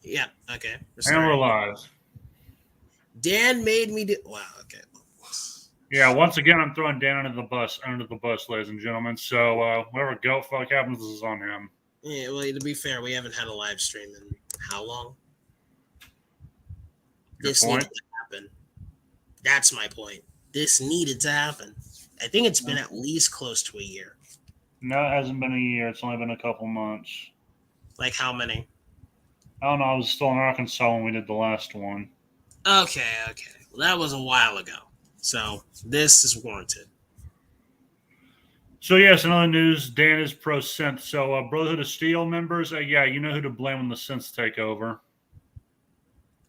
Yeah. Okay. And we're Restoring. live. Dan made me do. Wow. Okay. Yeah, once again, I'm throwing Dan under the bus, ladies and gentlemen. So whatever goat fuck happens is on him. Yeah. Well, to be fair, we haven't had a live stream in how long? Good This needed point. to happen. That's my point. This needed to happen. I think it's been at least close to a year. No, it hasn't been a year. It's only been a couple months. Like how many? I don't know. I was still in Arkansas when we did the last one. Okay. Okay. Well, that was a while ago. So this is warranted. So yes, in other news, Dan is pro synth. So Brotherhood of Steel members, yeah, you know who to blame when the synths take over.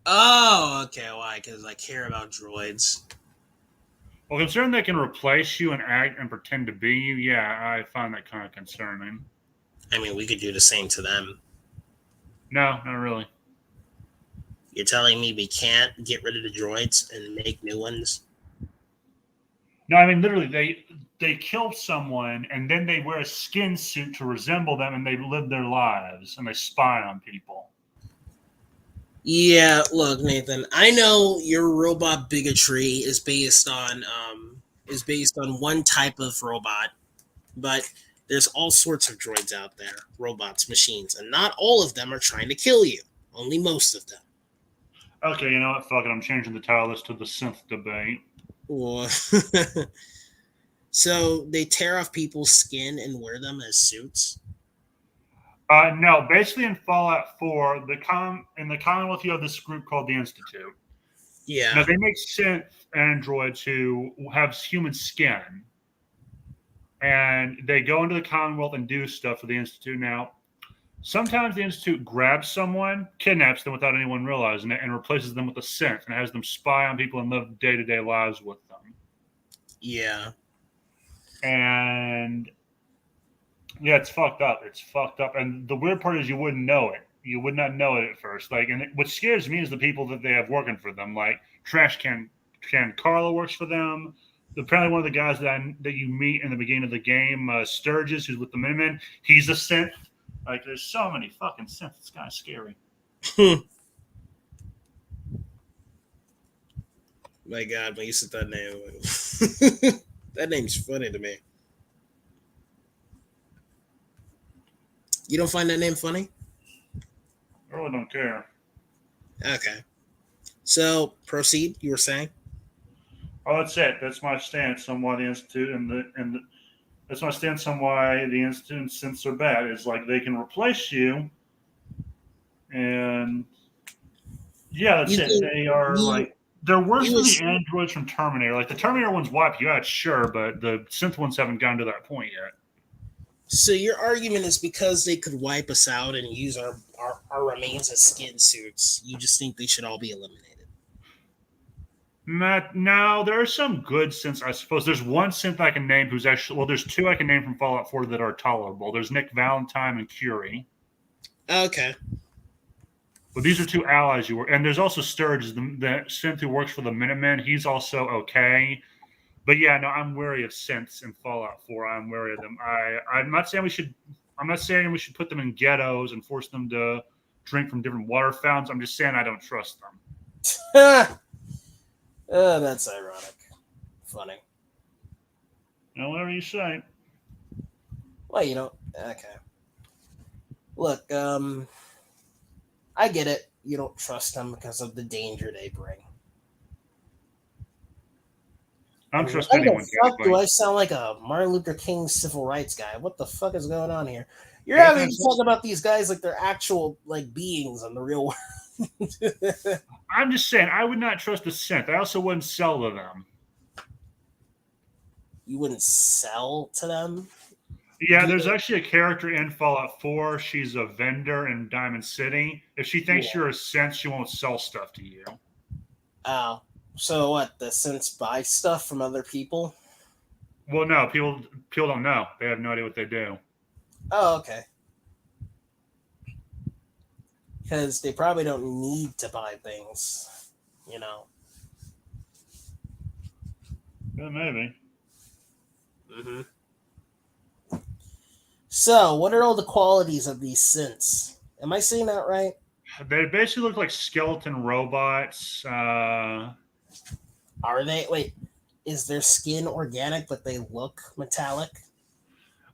Oh. Okay. Why? Because I care about droids. Well, considering they can replace you and act and pretend to be you, yeah, I find that kind of concerning. I mean, we could do the same to them. No, not really. You're telling me we can't get rid of the droids and make new ones? No, I mean literally they kill someone and then they wear a skin suit to resemble them and they live their lives and they spy on people. Yeah, look, Nathan. I know your robot bigotry is based on one type of robot, but there's all sorts of droids out there, robots, machines, and not all of them are trying to kill you. Only most of them. Okay, you know what? Fuck it. I'm changing the title list to the synth debate. Or so they tear off people's skin and wear them as suits. No, basically in Fallout 4, in the Commonwealth, you have this group called the Institute. Now Yeah. they make synth androids who have human skin, and they go into the Commonwealth and do stuff for the Institute. Now, sometimes the Institute grabs someone, kidnaps them without anyone realizing it, and replaces them with a synth and has them spy on people and live day to day lives with them. Yeah. And yeah, it's fucked up. It's fucked up. And the weird part is you wouldn't know it. You would not know it at first. What scares me is the people that they have working for them. Like Trash Can Carla works for them. Apparently, one of the guys that you meet in the beginning of the game, Sturgis, who's with the Minutemen, he's a synth. Like, there's so many fucking synths. It's kind of scary. My God, when you said that name, that name's funny to me. You don't find that name funny? I really don't care. Okay. So proceed. You were saying? Oh, that's it. That's my stance on why the institute that's my stance on why the institute and synths are bad. Is like they can replace you, and yeah, that's You it. think They are you like they're worse you than the was androids from Terminator. Like the Terminator ones wipe you out, sure, but the synth ones haven't gotten to that point yet. so your argument is because they could wipe us out and use our remains as skin suits. You just think they should all be eliminated. Matt, now there are some good synths, I suppose. There's one synth I can name who's actually there's two I can name from Fallout 4 that are tolerable. There's Nick Valentine and Curie. Okay. But these are two allies you were, and there's also Sturge, the synth who works for the Minutemen. He's also okay. But yeah, no, I'm wary of synths in Fallout 4. I'm wary of them. I'm not saying we should. I'm not saying we should put them in ghettos and force them to drink from different water fountains. I'm just saying I don't trust them. That's ironic. Funny. You know, whatever you say. Well, you don't. Okay. Look, I get it. You don't trust them because of the danger they bring. I I don't mean, trust why anyone, the fuck do technically. I sound like a Martin Luther King civil rights guy? What the fuck is going on here? You're Hey, having me thanks. talk about these guys like they're actual like beings in the real world. I'm just saying I would not trust a synth. I also wouldn't sell to them. You wouldn't sell to them. Yeah, Do there's you? actually a character in Fallout 4. She's a vendor in Diamond City. If she thinks Yeah. you're a synth, she won't sell stuff to you. Oh, so what? The sense buy stuff from other people? Well, no, people don't know. They have no idea what they do. Oh, okay. Because they probably don't need to buy things, you know. Yeah, maybe. Mm-hmm. So, what are all the qualities of these synths? Am I saying that right? They basically look like skeleton robots. Are they? Wait, is their skin organic but they look metallic?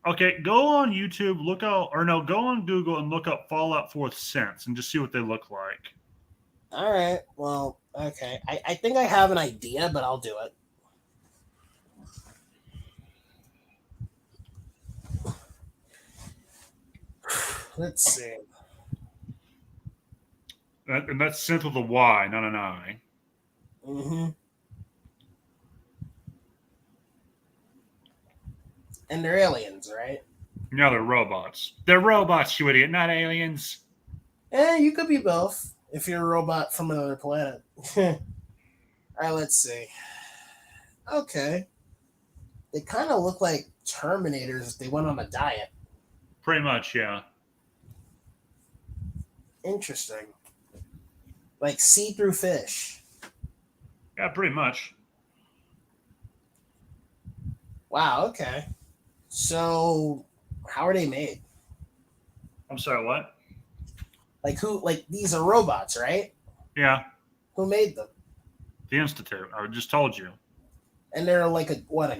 Okay, go on YouTube, look out, or no, go on Google and look up Fallout 4th Sense and just see what they look like. All right. Well, okay. I think I have an idea, but I'll do it. Let's see. And that's Synth with a Y, not an I. Mm-hmm. And they're aliens, right? No, they're robots. They're robots, you idiot, not aliens. You could be both if you're a robot from another planet. All right, let's see. Okay. They kind of look like Terminators if they went on a diet. Pretty much, yeah. Interesting. Like see-through fish. Yeah, pretty much. Wow, okay. So, how are they made? I'm sorry, what? Like who? Like these are robots, right? Yeah, Who made them? the Institute. I just told you. And they're like a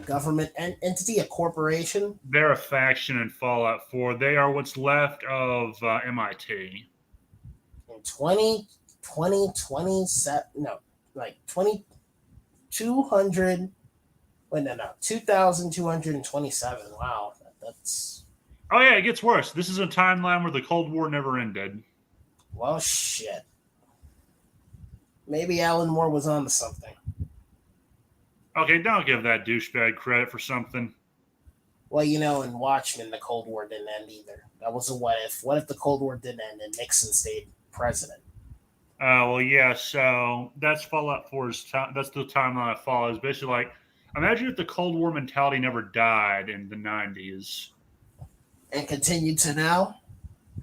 government entity, a corporation? They're a faction in Fallout 4. They are what's left of MIT. In 2027, no, like 2200, wait, no, 2227. Wow, that's, Oh, yeah, it gets worse. This is a timeline where the Cold War never ended. well, shit. Maybe Alan Moore was onto something. Okay, don't give that douchebag credit for something. Well, you know, in Watchmen, the Cold War didn't end either. That was a what if. What if the Cold War didn't end and Nixon stayed president? Well, yeah, so that's Fallout 4's time. That's the timeline it follows. Basically, like, imagine if the Cold War mentality never died in the 90s And continued to now?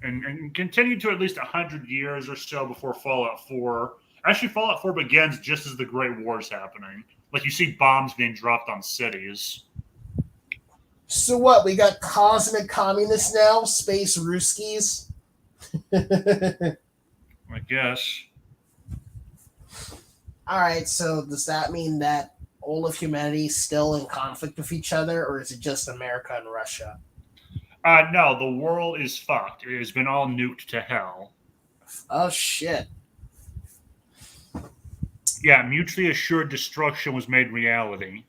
and continued to at least 100 years or so before Fallout 4. Actually, Fallout 4 begins just as the Great War is happening. Like, you see bombs being dropped on cities. So what? We got cosmic communists now? Space Ruskies? I guess. All right, so does that mean that all of humanity is still in conflict with each other, or is it just America and Russia? No, the world is fucked. It has been all nuked to hell. Oh, shit. Yeah, mutually assured destruction was made reality.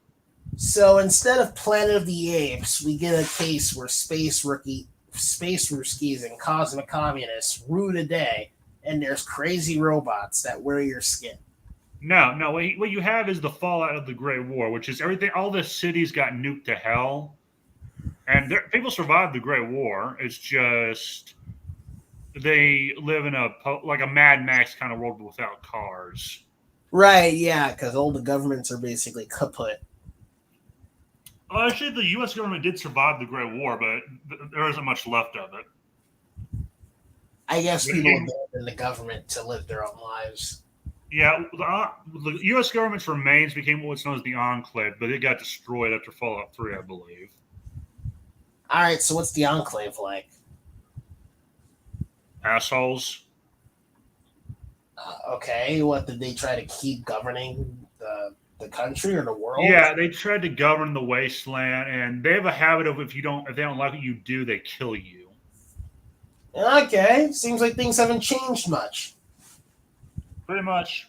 So instead of Planet of the Apes, we get a case where space Ruskies and cosmic communists rule the day, and there's crazy robots that wear your skin. No, no. What you have is the fallout of the Great War, which is everything. All the cities got nuked to hell, and people survived the Great War. It's just they live in a Mad Max kind of world without cars. Right, yeah, because all the governments are basically kaput. Actually, the U.S. government did survive the Great War, but there isn't much left of it. I guess people abandon the government to live their own lives. Yeah, the U.S. government's remains became what's known as the Enclave, but it got destroyed after Fallout 3, I believe. All right, so what's the Enclave like? Assholes. Okay, what did they try to keep governing the country or the world? Yeah, they tried to govern the wasteland, and they have a habit of if they don't like what you do, they kill you. Okay, seems like things haven't changed much. Pretty much.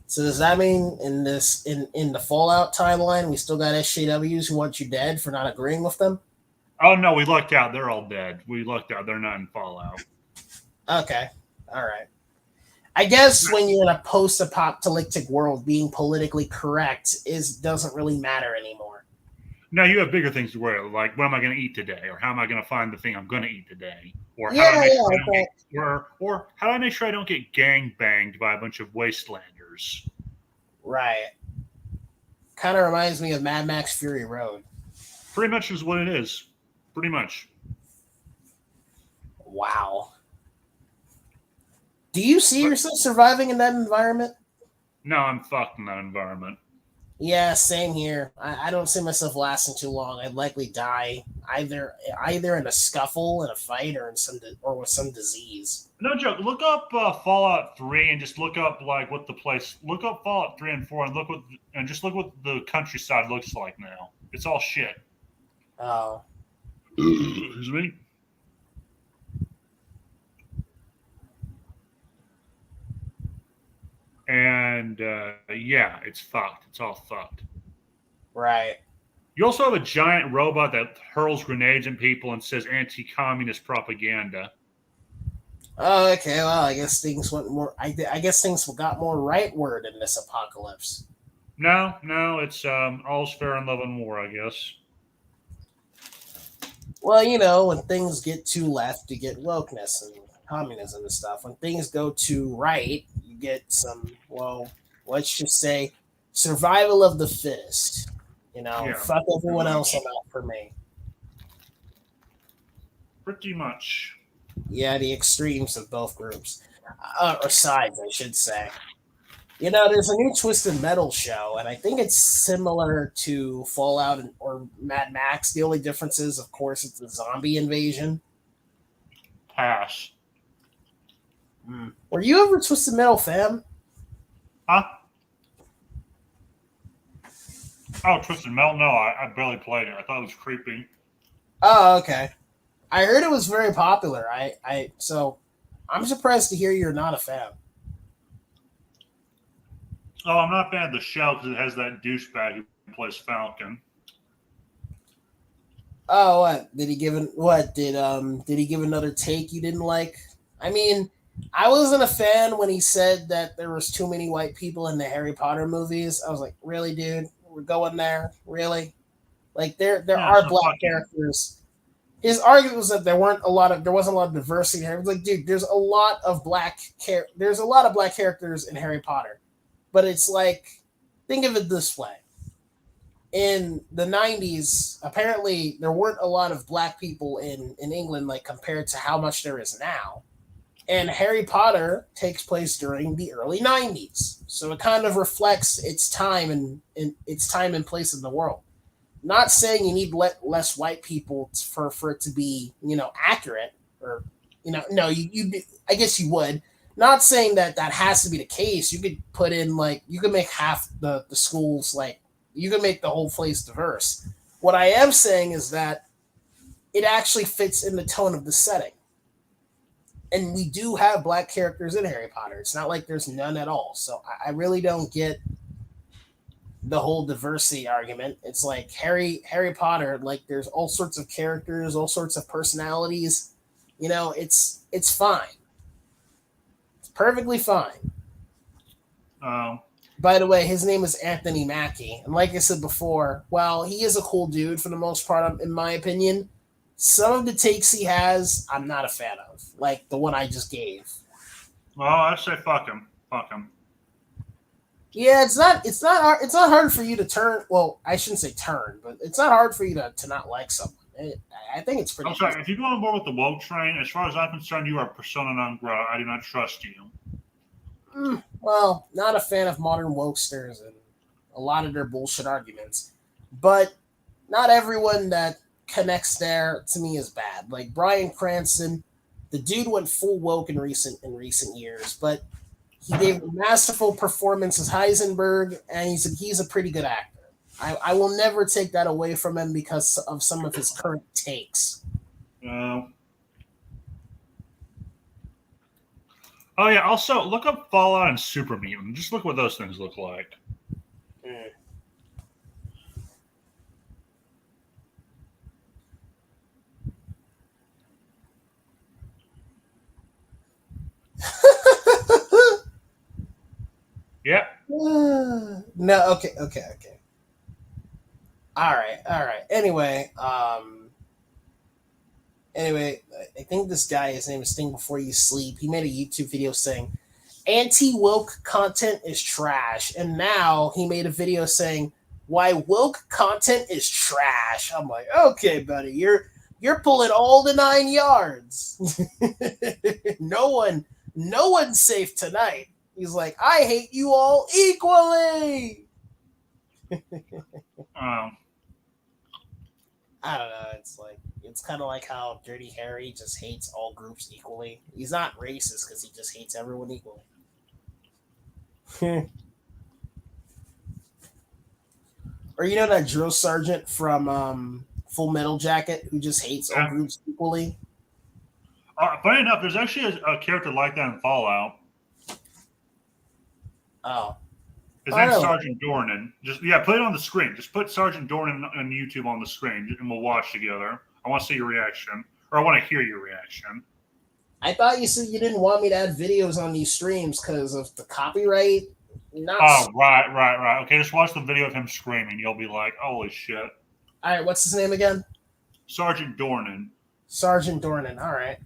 So does that mean in the Fallout timeline we still got SJWs who want you dead for not agreeing with them? Oh no, we lucked out. They're all dead. We lucked out. They're not in Fallout. Okay, all right. I guess when you're in a post-apocalyptic world, being politically correct doesn't really matter anymore. No, you have bigger things to worry about, like what am I going to eat today, or how am I going to find the thing I'm going to eat today, or how do I make sure I don't get gang banged by a bunch of wastelanders? Right. Kind of reminds me of Mad Max Fury Road. Pretty much is what it is. Pretty much. Wow. Do you see yourself surviving in that environment? No, I'm fucked in that environment. Yeah, same here. I don't see myself lasting too long. I'd likely die either in a scuffle, in a fight, or with some disease. No joke. Look up Fallout 3 and just look up like what the place. Look up Fallout 3 and 4 and just look what the countryside looks like now. It's all shit. Oh, Excuse me. And yeah, it's fucked. It's all fucked. right. You also have a giant robot that hurls grenades at people and says anti-communist propaganda. Oh, okay. Well, I guess things went more. I guess things got more rightward in this apocalypse. No, it's all's fair in love and war, I guess. Well, you know, when things get too left, you get wokeness and communism and stuff. When things go too right, you get some. Well, let's just say survival of the fittest. You know, Yeah, fuck everyone else and out for me. pretty much. Yeah, the extremes of both groups, or sides, I should say. You know, there's a new Twisted Metal show, and I think it's similar to Fallout or Mad Max. The only difference is, of course, it's a zombie invasion. Pass. Were you ever Twisted Metal fan? Huh? Oh, Twisted Metal? No, I barely played it. I thought it was creepy. Oh, okay. I heard it was very popular. So I'm surprised to hear you're not a fan. Oh, I'm not a fan of the show because it has that douchebag who plays Falcon. Oh, what did he give? Did he give another take you didn't like? I mean, I wasn't a fan when he said that there was too many white people in the Harry Potter movies. I was like, really, dude? We're going there, really? Like there are black characters. His argument was that there wasn't a lot of diversity. I was like, dude, there's a lot of black characters in Harry Potter, but it's like, think of it this way: in the '90s, apparently there weren't a lot of black people in England, like compared to how much there is now. And Harry Potter takes place during the early '90s, so it kind of reflects its time and place in the world. Not saying you need less white people for it to be, you know, accurate, or, you know, no, I guess you would. Not saying that has to be the case. You could put in, like, you could make half the schools, like, you could make the whole place diverse. What I am saying is that it actually fits in the tone of the setting. And we do have black characters in Harry Potter. It's not like there's none at all. So I really don't get the whole diversity argument. It's like Harry Potter, like there's all sorts of characters, all sorts of personalities. You know, it's fine. It's perfectly fine. By the way, his name is Anthony Mackie. And like I said before, while he is a cool dude for the most part, in my opinion, some of the takes he has, I'm not a fan of. Like the one I just gave. Well, I say fuck him. Fuck him. Yeah, it's not hard for you to turn. Well, I shouldn't say turn, but it's not hard for you to not like someone. I think it's pretty. I'm sorry. If you go on board with the woke train, as far as I'm concerned, you are persona non grata. I do not trust you. Well, not a fan of modern wokesters and a lot of their bullshit arguments, but not everyone that connects there to me is bad. Like Bryan Cranston, the dude went full woke in recent years, but he gave a masterful performance as Heisenberg, and he's a pretty good actor. I will never take that away from him because of some of his current takes. Oh yeah. Also, look up Fallout and Super Mutant. Just look what those things look like. Yeah. No, okay. All right. Anyway, I think this guy, his name is Think Before You Sleep. He made a YouTube video saying anti-woke content is trash, and now he made a video saying why woke content is trash. I'm like, okay, buddy, you're pulling all the 9 yards. No one's safe tonight. He's like, I hate you all equally. I don't know. It's kind of like how Dirty Harry just hates all groups equally. He's not racist because he just hates everyone equally. Or you know that drill sergeant from Full Metal Jacket who just hates all Yeah. groups equally. Funny enough, there's actually a character like that in Fallout. Oh, His I name's know. Sergeant Dornan. Just put it on the screen. Just put Sergeant Dornan on YouTube on the screen, and we'll watch together. I want to see your reaction, or I want to hear your reaction. I thought you said you didn't want me to add videos on these streams because of the copyright. Not. Oh, right. Okay, just watch the video of him screaming. You'll be like, "Holy shit!" All right, what's his name again? Sergeant Dornan. Sergeant Dornan. All right.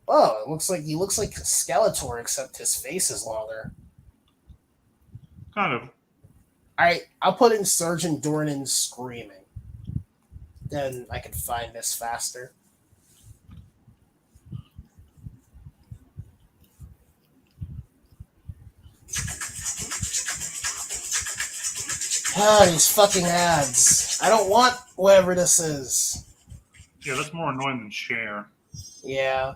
Oh, it looks like he looks like Skeletor, except his face is longer. Kind of. All right, I'll put in Sergeant Dornan screaming. Then I can find this faster. Ah, these fucking ads. I don't want whatever this is. Yeah, that's more annoying than share. Yeah.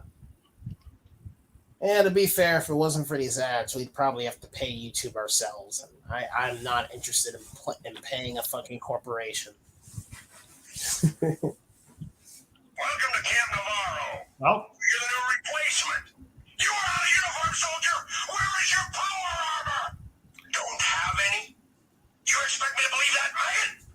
And to be fair, if it wasn't for these ads, we'd probably have to pay YouTube ourselves. And I'm not interested in paying a fucking corporation. Welcome to Camp Navarro. Well, You're the new replacement. You are out of uniform, soldier. Where is your power armor? Don't have any? You expect me to believe that, Megan?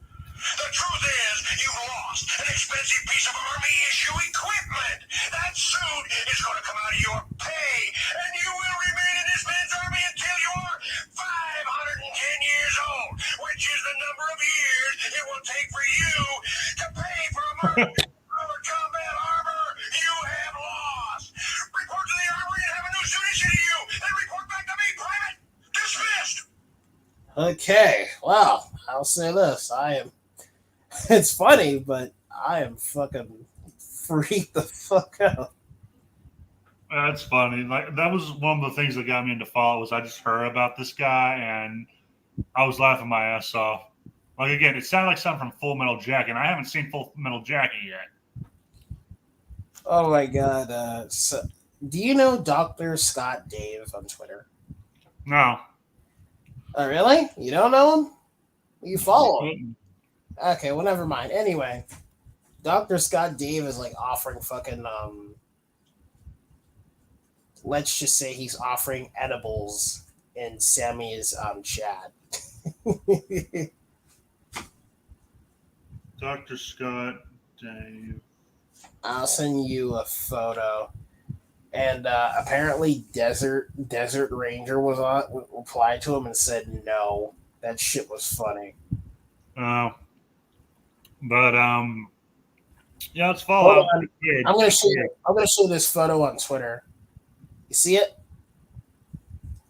The truth is, you've lost an expensive piece of Army issue equipment. That suit is going to come out of your pay, and you will remain in this man's army until you are 510 years old, which is the number of years it will take for you to pay for a month. Combat armor, you have lost. Report to the armory and have a new suit issued to you. Then report back to me, Private. Dismissed. Okay, well, I'll say this. It's funny, but I am fucking freaked the fuck out. that's funny. Like that was one of the things that got me into Fallout was I just heard about this guy and I was laughing my ass off. Like again, it sounded like something from Full Metal Jacket, and I haven't seen Full Metal Jacket yet. Oh my god. So, do you know Dr. Scott Dave on Twitter? No. Oh, really? You don't know him? You follow him? Okay, well, never mind. Anyway, Dr. Scott Dave is like offering fucking let's just say he's offering edibles in Sammy's chat. Dr. Scott Dave. I'll send you a photo. And apparently Desert Ranger was on replied to him and said no. That shit was funny. But yeah, it's Fallout. I'm gonna show this photo on Twitter. You see it?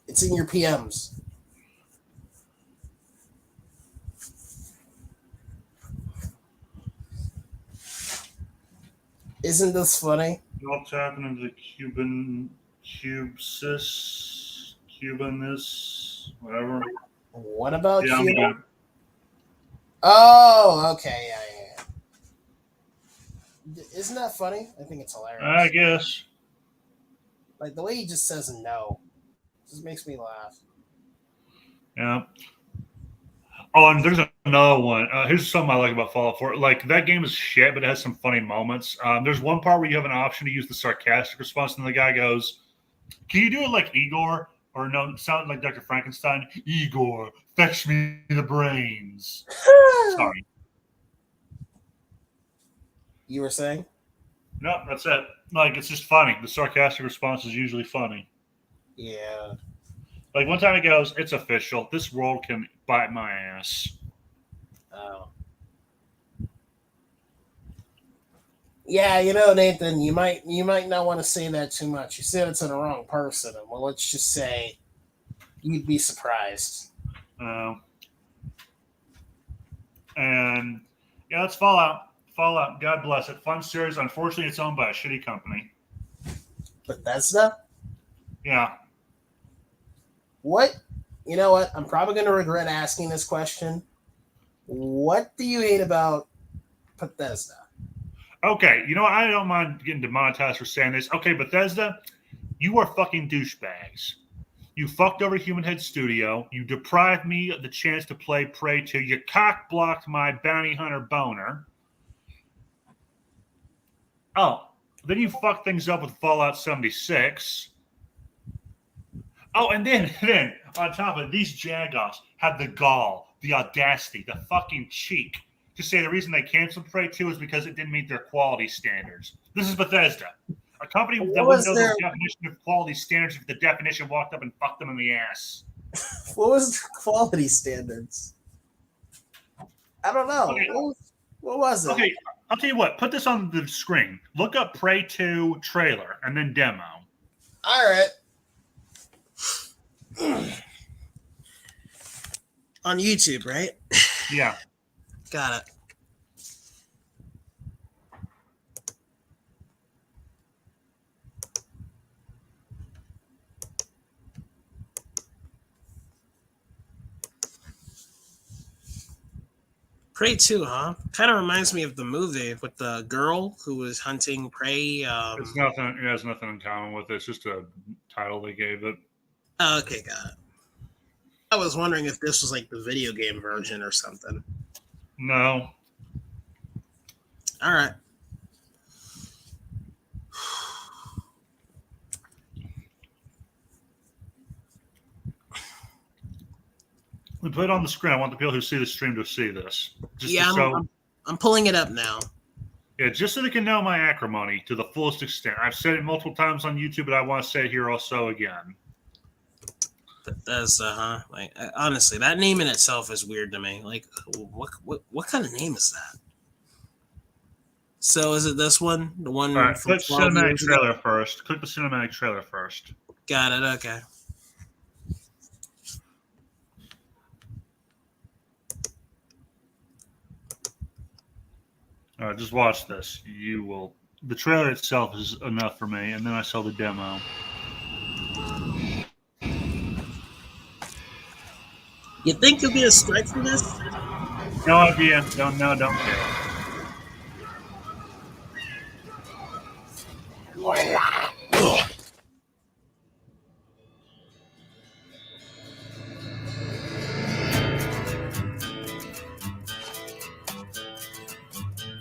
It's in your PMs. Isn't this funny? What's happening to the Cubanness, whatever. What about Yeah, Cuba? Oh, okay, yeah. Isn't that funny? I think it's hilarious. I guess. Like the way he just says no, just makes me laugh. Yeah. Oh, and there's another one. Here's something I like about Fallout 4. Like, that game is shit, but it has some funny moments. There's one part where you have an option to use the sarcastic response, and the guy goes, "Can you do it like Igor?" Or no, it sounded like Dr. Frankenstein. "Igor, fetch me the brains." Sorry. You were saying? No, that's it. Like, it's just funny. The sarcastic response is usually funny. Yeah. Like, one time he goes, "It's official. This world can bite my ass." Oh. Yeah, you know, Nathan, you might not want to say that too much. You said it to the wrong person. Well, let's just say you'd be surprised. And yeah, that's Fallout. Fallout, God bless it. Fun series. Unfortunately, it's owned by a shitty company. Bethesda? Yeah. What You know what? I'm probably going to regret asking this question. What do you hate about Bethesda? Okay, you know what? I don't mind getting demonetized for saying this. Okay, Bethesda, you are fucking douchebags. You fucked over Human Head Studio. You deprived me of the chance to play Prey 2. You cock blocked my bounty hunter boner. Oh, then you fucked things up with Fallout 76. Oh, and then on top of it, these jagoffs had the gall, the audacity, the fucking cheek to say the reason they canceled Prey 2 is because it didn't meet their quality standards. This is Bethesda. A company that wouldn't know the definition of quality standards if the definition walked up and fucked them in the ass. What was the quality standards? I don't know. Okay. What was it? Okay, I'll tell you what. Put this on the screen. Look up Prey 2 trailer and then demo. All right. On YouTube, right? Yeah. Got it. Prey 2, huh? Kind of reminds me of the movie with the girl who was hunting prey. It's nothing. It has nothing in common with it. It's just a title they gave it. Oh, okay, got it. I was wondering if this was like the video game version or something. No. All right. We put it on the screen. I want the people who see the stream to see this. Just Yeah, I'm pulling it up now. Yeah, just so they can know my acrimony to the fullest extent. I've said it multiple times on YouTube, but I want to say it here also again. Bethesda, huh? Like, honestly, that name in itself is weird to me. Like, what kind of name is that? So, is it this one? The one? All right, from click cinematic trailer first. Click the cinematic trailer first. Got it. Okay. All right, just watch this. You will. The trailer itself is enough for me, and then I saw the demo. You think you'll get a strike for this? No idea. Don't know. Don't care.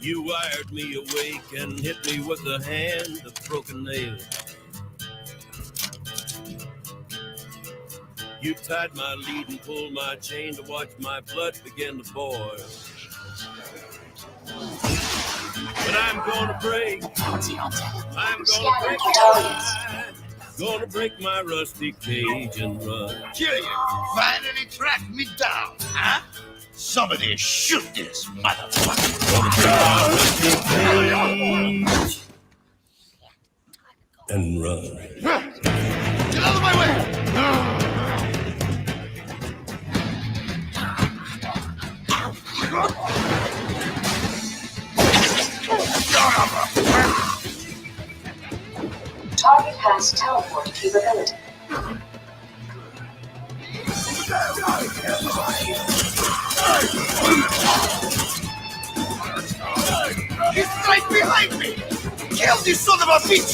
You wired me awake and hit me with a hand of broken nail. You tied my lead and pulled my chain to watch my blood begin to boil. But I'm gonna break. I'm gonna break gonna break my rusty cage and run. Kill you. Finally tracked me down, huh? Somebody shoot this motherfucker. And run. Get out of my way! Target has teleport capability. He's right behind me! Kill this son of a bitch!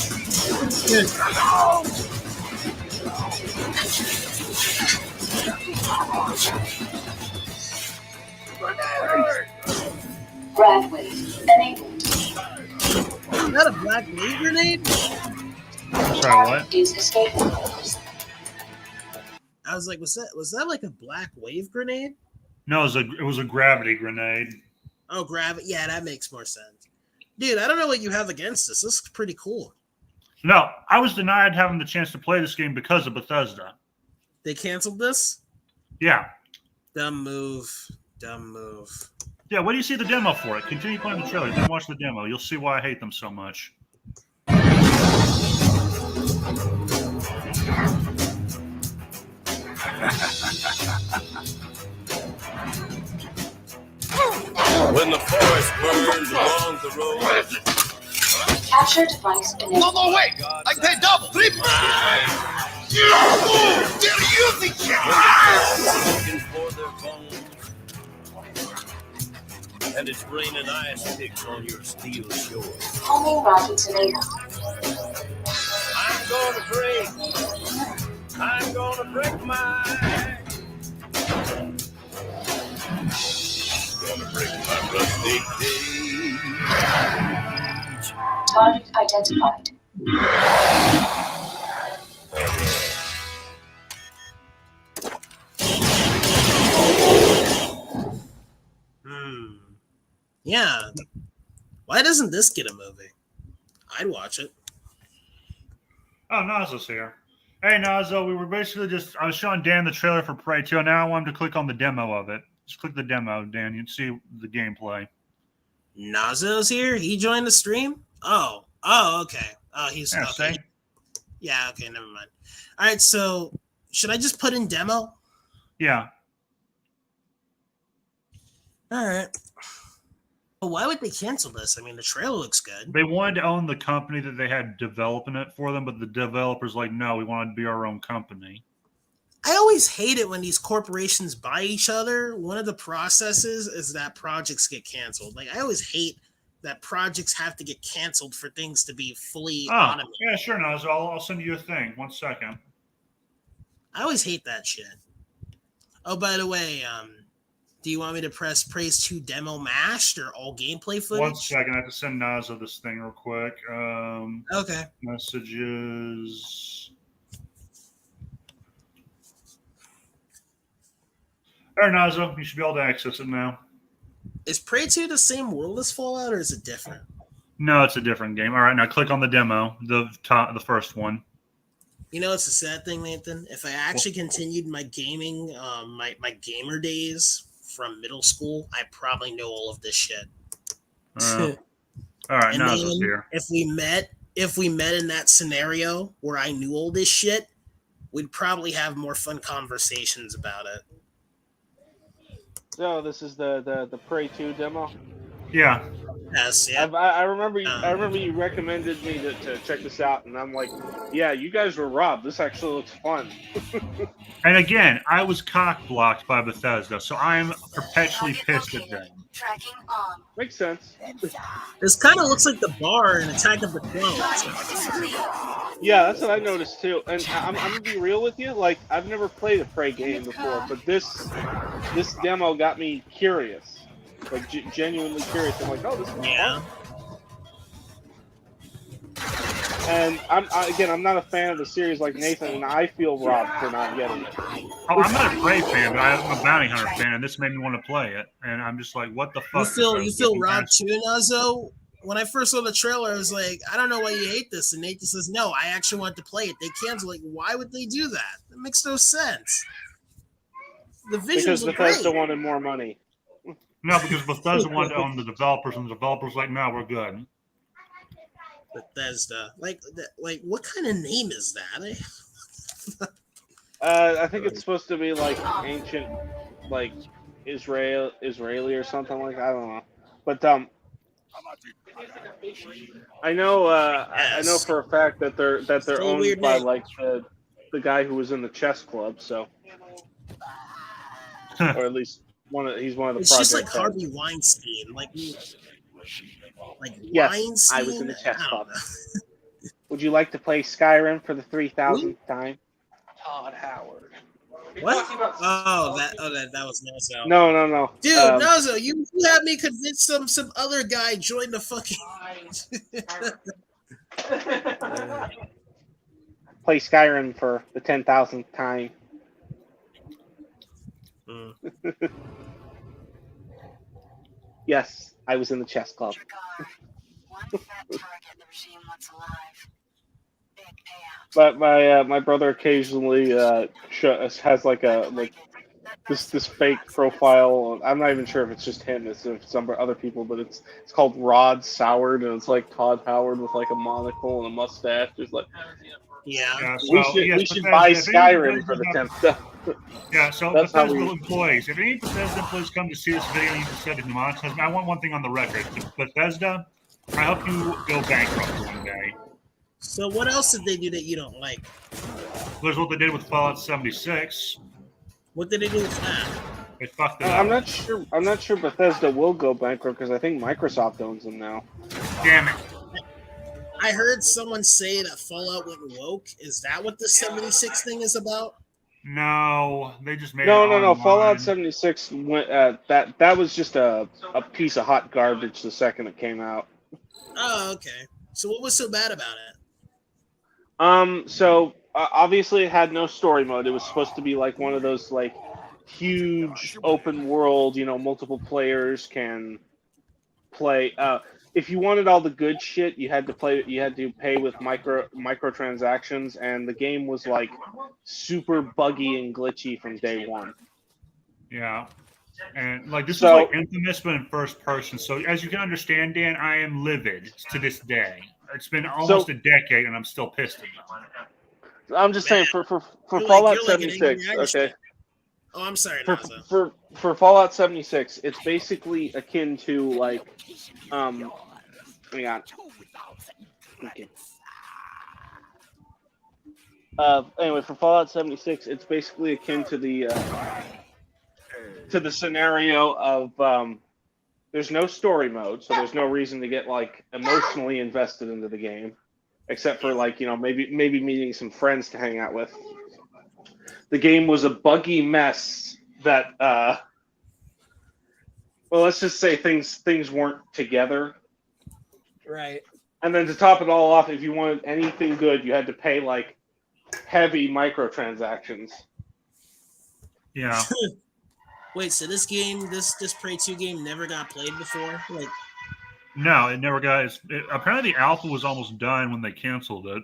Grad wave enabled. Is that a black wave grenade? Sorry, what? Is escaping. I was like, was that like a black wave grenade? No, it was a gravity grenade. Oh, gravity. Yeah, that makes more sense. Dude, I don't know what you have against this. This is pretty cool. No, I was denied having the chance to play this game because of Bethesda. They canceled this? Yeah. Dumb move. Dumb move. Yeah, what do you see the demo for it? Continue playing the trailer, then watch the demo. You'll see why I hate them so much. When the forest burns along the road. Capture device enabled. No, wait! I pay double, triple! Do you think you Looking for their bones. And it's raining ice picks on your steel shore. Homing rockets enabled. I'm gonna break my. Gonna break my rusty cage. Target identified. Yeah. Why doesn't this get a movie? I'd watch it. Oh, Nazo's here. Hey, Nazo, we were basically I was showing Dan the trailer for Prey 2, and now I want him to click on the demo of it. Just click the demo, Dan. You can see the gameplay. Nazo's here? He joined the stream? Oh, okay. Oh, he's okay. See? Yeah, okay, never mind. All right, so should I just put in demo? Yeah. All right. But why would they cancel this? I mean, the trailer looks good. They wanted to own the company that they had developing it for them, but the developers like, no, we want to be our own company. I always hate it when these corporations buy each other. One of the processes is that projects get canceled. Like, I always hate that projects have to get canceled for things to be fully automated. Yeah, sure, Nazo. I'll send you a thing. 1 second. I always hate that shit. Oh, by the way, do you want me to press Praise 2 demo mashed or all gameplay footage? 1 second. I have to send Nazo this thing real quick. Okay. Messages. There, Nazo. You should be able to access it now. Is Prey 2 the same world as Fallout, or is it different? No, it's a different game. All right, now click on the demo, the first one. You know, it's a sad thing, Nathan. If I actually continued my gaming, my gamer days from middle school, I probably know all of this shit. All right, and Nazo's here. If we met in that scenario where I knew all this shit, we'd probably have more fun conversations about it. So this is the Prey 2 demo. Yeah. Yes, yeah. I remember you recommended me to check this out, and I'm like, yeah, you guys were robbed. This actually looks fun. And again, I was cock blocked by Bethesda, so I'm perpetually pissed at them. Tracking on. Makes sense. This kind of looks like the bar in Attack of the Clones. Yeah, that's what I noticed too. And I'm gonna be real with you. Like, I've never played a Prey game before, but this demo got me curious. Like, genuinely curious. I'm like, oh, this is fun. And I'm not a fan of the series like Nathan, and I feel robbed for not getting it. Oh, I'm not a Prey fan, but I'm a Bounty Hunter fan, and this made me want to play it. And I'm just like, what the fuck? You feel robbed too, Nazo? When I first saw the trailer, I was like, I don't know why you hate this. And Nathan says, no, I actually want to play it. They canceled. Like, why would they do that? That makes no sense. The visuals are great. Because Bethesda wanted more money. No, because Bethesda wanted to own the developers, and the developers like, no, we're good. Bethesda, like what kind of name is that? I think it's supposed to be like ancient, like Israeli or something like that. I don't know, but I know I know for a fact that they're owned by like the guy who was in the chess club, so or at least he's one of the. It's just like Harvey Weinstein, like yes, Weinstein? I was in the chess club. Would you like to play Skyrim for the 3,000th time? Todd Howard. What? Oh, that was Nazo. No. Dude, Nazo, you had me convinced some other guy joined the fucking. Play Skyrim for the 10,000th time. Yes, I was in the chess club. But my brother occasionally has like this fake profile. I'm not even sure if it's just him, it's some other people, but it's called Rod Soured, and it's like Todd Howard with like a monocle and a mustache. It's like, we should buy Skyrim for the 10th. Yeah, so Bethesda employees. If any Bethesda employees come to see this video, you just said to demonetize. I want one thing on the record. Bethesda, I hope you go bankrupt one day. So what else did they do that you don't like? There's what they did with Fallout 76. What did they do with that? They fucked it up. I'm not sure. I'm not sure Bethesda will go bankrupt because I think Microsoft owns them now. Damn it. I heard someone say that Fallout went woke. Is that what the 76 thing is about? No, they just made No, it no, no. online. Fallout 76 went. That was just a piece of hot garbage the second it came out. Oh, okay. So what was so bad about it? So obviously it had no story mode. It was supposed to be like one of those like huge open world, multiple players can play. If you wanted all the good shit, you had to pay with microtransactions, and the game was like super buggy and glitchy from day one. Yeah. And like this is So- like Infamous, but in first person. So as you can understand, Dan, I am livid to this day. It's been almost a decade, and I'm still pissed about it. I'm just saying for You're Fallout you're an 76, angry Irishman. okay. Oh, I'm sorry, For, Naza. for Fallout 76, it's basically akin to like hang on. Okay. Anyway, for Fallout 76, it's basically akin to the scenario of there's no story mode, so there's no reason to get like emotionally invested into the game, except for like maybe meeting some friends to hang out with. The game was a buggy mess that well, let's just say things weren't together. Right. And then to top it all off, if you wanted anything good, you had to pay like heavy microtransactions. Yeah. Wait, so this game, this Prey 2 game never got played before? Like, No, it never got. Apparently, the alpha was almost done when they canceled it.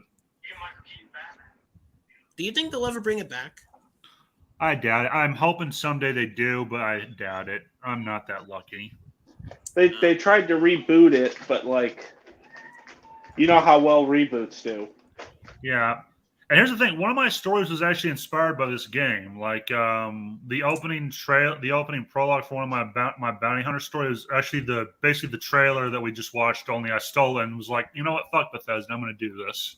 do you think they'll ever bring it back? I doubt it. I'm hoping someday they do, but I doubt it. I'm not that lucky. They tried to reboot it, but like, you know how well reboots do. Yeah. And here's the thing: one of my stories was actually inspired by this game. Like the opening prologue for one of my bounty hunter story was actually basically the trailer that we just watched. Only I stole it and was like, you know what, fuck Bethesda, I'm going to do this.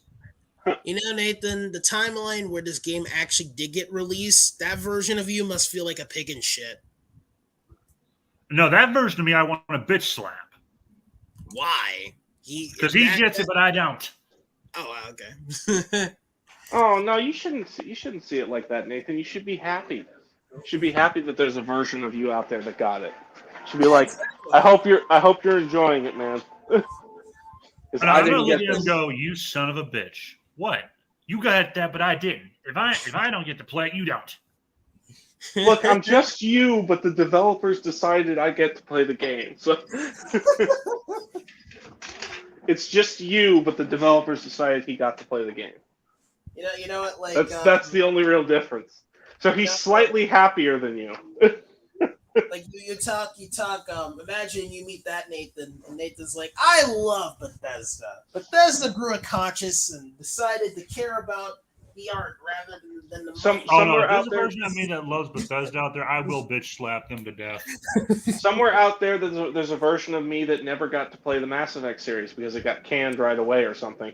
You know, Nathan, the timeline where this game actually did get released, that version of you must feel like a pig in shit. No, that version of me, I want to bitch slap Why? because he gets it, but I don't. Oh, okay. Oh no, you shouldn't see it like that, Nathan. You should be happy. You should be happy that there's a version of you out there that got it. You should be like, I hope you're enjoying it, man. And I'm gonna look at him and go, you son of a bitch. What? You got that, but I didn't. If I don't get to play it, you don't. Look, I'm just you, but the developers decided I get to play the game. So it's just you, but the developers decided he got to play the game. You know what? Like That's the only real difference. So he's slightly happier than you. like you talk. Imagine you meet that Nathan, and Nathan's like, "I love Bethesda. Bethesda grew a conscience and decided to care about the art rather than the money." Somewhere If out there's a there, version of me that loves Bethesda out there, I will bitch slap them to death. somewhere out there, there's a version of me that never got to play the Mass Effect series because it got canned right away or something.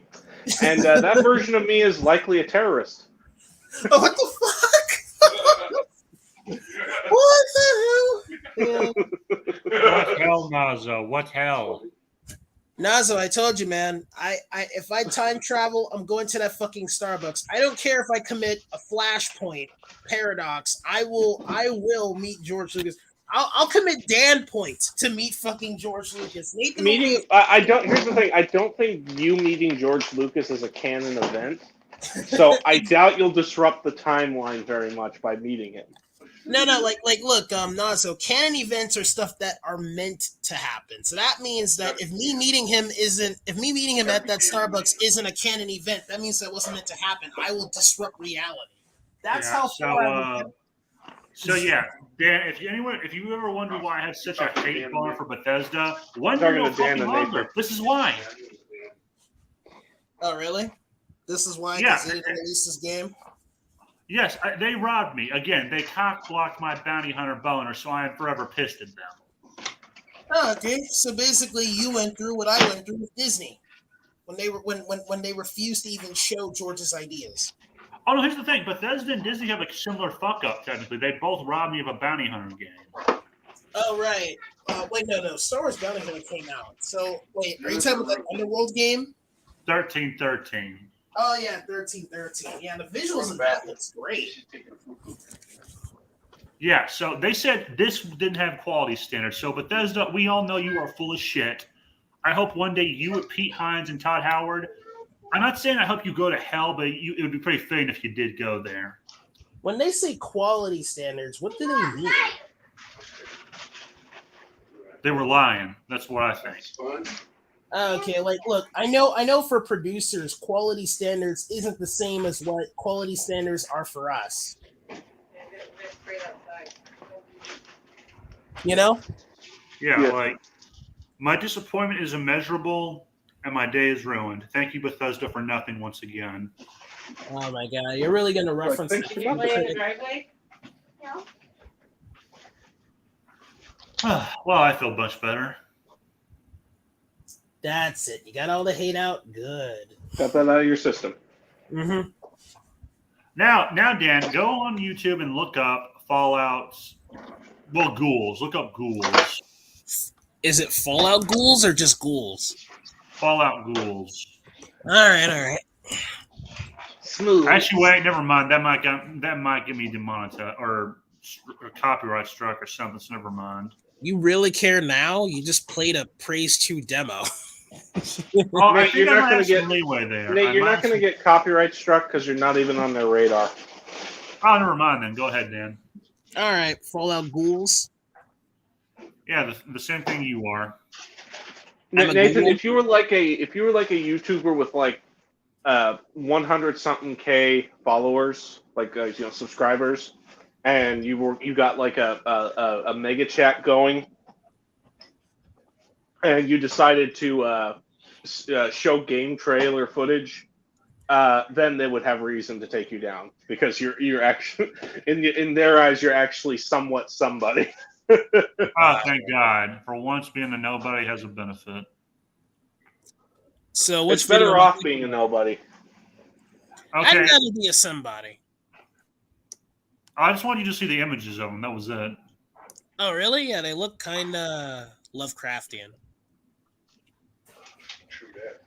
And that version of me is likely a terrorist. Oh, what the fuck? What the hell? What hell, Nazo? What hell? Nazo, I told you, man. If I time travel, I'm going to that fucking Starbucks. I don't care if I commit a flashpoint paradox. I will meet George Lucas. I'll commit Dan points to meet fucking George Lucas. Nathan Here's the thing. I don't think you meeting George Lucas is a canon event. So I doubt you'll disrupt the timeline very much by meeting him. No, look, Nazo, canon events are stuff that are meant to happen. So that means that if me meeting him at that Starbucks isn't a canon event, that means that wasn't meant to happen. I will disrupt reality. That's how far I would go. So yeah, Dan, if you ever wonder why I have such a hate bar for Bethesda, wonder no fucking longer. This is why. Oh, really? This is why? Yeah. Because they didn't release this game? Yes, they robbed me. Again, they cock-blocked my bounty hunter boner, so I am forever pissed at them. Oh, okay. So basically, you went through what I went through with Disney when they refused to even show George's ideas. Oh no, here's the thing. Bethesda and Disney have a similar fuck up. Technically, they both robbed me of a bounty hunter game. Oh right. Wait, no. Star Wars Bounty Hunter came out. So wait, are you talking about that Underworld game? 1313. Oh yeah, 1313. Yeah, the visuals of that looks great. Yeah, so they said this didn't have quality standards. So Bethesda, we all know you are full of shit. I hope one day you and Pete Hines and Todd Howard. I'm not saying I hope you go to hell, but it would be pretty fitting if you did go there. When they say quality standards, what do they mean? They were lying. That's what I think. Okay, like look, I know for producers, quality standards isn't the same as what quality standards are for us. You know? Yeah, like my disappointment is immeasurable and my day is ruined. Thank you, Bethesda, for nothing once again. Oh my god, you're really gonna reference thanks for nothing. Well, I feel much better. That's it. You got all the hate out? Good. Got that out of your system. Mm-hmm. Now, Dan, go on YouTube and look up Fallout's. Well, ghouls. Look up ghouls. Is it Fallout ghouls or just ghouls? Fallout ghouls. All right. Smooth. Actually, wait. Never mind. That might get me demonetized or copyright struck or something. So never mind. You really care now? You just played a Praise 2 demo. Oh, Nate, you're not going to get leeway there. Nate, you're not going to get copyright struck because you're not even on their radar. Oh, never mind then. Go ahead, Dan. All right, Fallout ghouls. Yeah, the same thing you are. Nathan, if you were like a YouTuber with like 100 something K followers, like subscribers, and you got like a mega chat going, and you decided to show game trailer footage, then they would have reason to take you down because you're actually in their eyes you're actually somewhat somebody. Oh, thank God! For once, being a nobody has a benefit. So it's better off being a nobody. Okay. I'd rather be a somebody. I just want you to see the images of them. That was it. Oh, really? Yeah, they look kind of Lovecraftian. True that.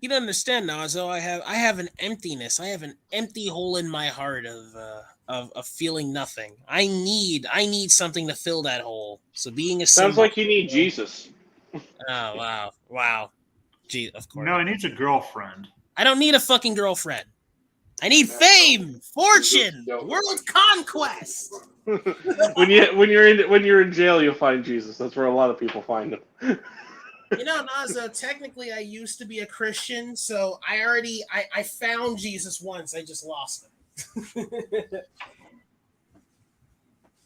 You don't understand, Nazo. I have an emptiness. I have an empty hole in my heart of feeling nothing. I need something to fill that hole. So being a sounds like you need Jesus. Oh wow. Gee, of course. No, he needs a girlfriend. I don't need a fucking girlfriend. I need fame, fortune, world conquest. when you're in jail, you'll find Jesus. That's where a lot of people find him. You know, Nazo, technically I used to be a Christian, so I found Jesus once. I just lost him.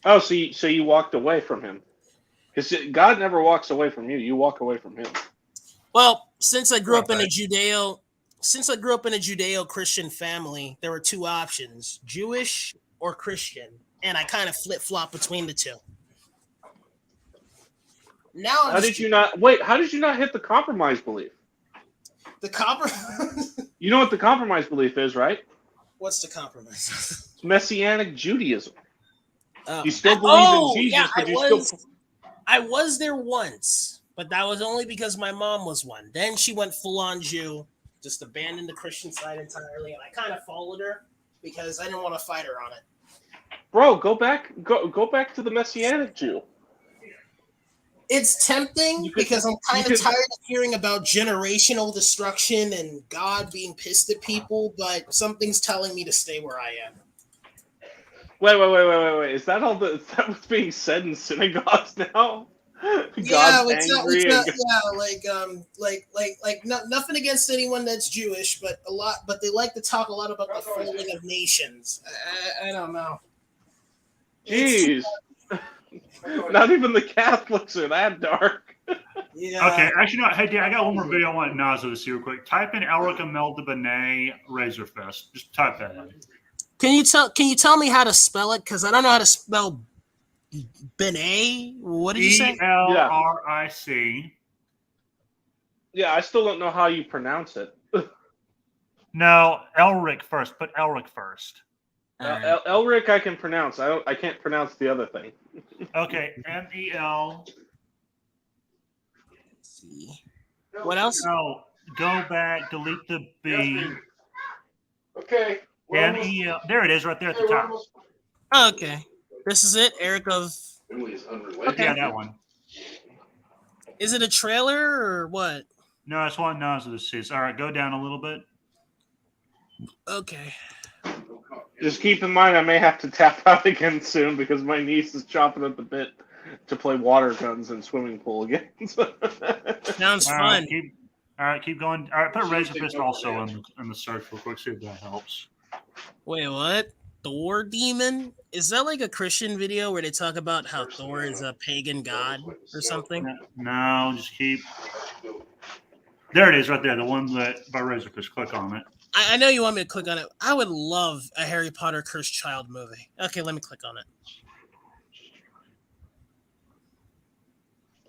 Oh, so you walked away from him. Because God never walks away from you. You walk away from him. Well, since I grew up in a Judeo-Christian family, there were two options: Jewish or Christian, and I kind of flip-flop between the two. Now, how did you not hit the compromise belief? The compromise? You know what the compromise belief is, right? What's the compromise? It's Messianic Judaism. You still believe in Jesus, but I was there once, but that was only because my mom was one. Then she went full-on Jew, just abandoned the Christian side entirely, and I kind of followed her because I didn't want to fight her on it. Bro, go back to the Messianic Jew. It's tempting because I'm kind of tired of hearing about generational destruction and God being pissed at people, but something's telling me to stay where I am. Wait. Is that what's being said in synagogues now? God's angry. Nothing against anyone that's Jewish, but they like to talk a lot about the falling of nations. I don't know. Jeez. Not even the Catholics are that dark. Yeah. Okay, actually, no. Hey, Dan, I got one more video I want Nazo to see real quick. Type in Elrica Melda Benet Razorfist. Just type that in. Can you tell me how to spell it? Because I don't know how to spell Benet. What did you say? Elric. Yeah, I still don't know how you pronounce it. No, Elric first. Put Elric first. Elric I can pronounce. I can't pronounce the other thing. Okay, MEL. Let's see. What else? No, go back, delete the B. Okay. MEL. There it is, right there at the top. Oh, okay. This is it, Eric of. Okay. Yeah, that one. Is it a trailer or what? No, that's one. No, so this is all right. Go down a little bit. Okay. Just keep in mind, I may have to tap out again soon because my niece is chomping at the bit to play water guns and swimming pool again. Sounds fun. All right, keep going. All right, put Razor Fist also in the search real quick. See if that helps. Wait, what? Thor demon? Is that like a Christian video where they talk about how Thor is a pagan god or something? No, just keep. There it is, right there. The one that by Razor Fist. Click on it. I know you want me to click on it. I would love a Harry Potter Cursed Child movie. Okay, let me click on it.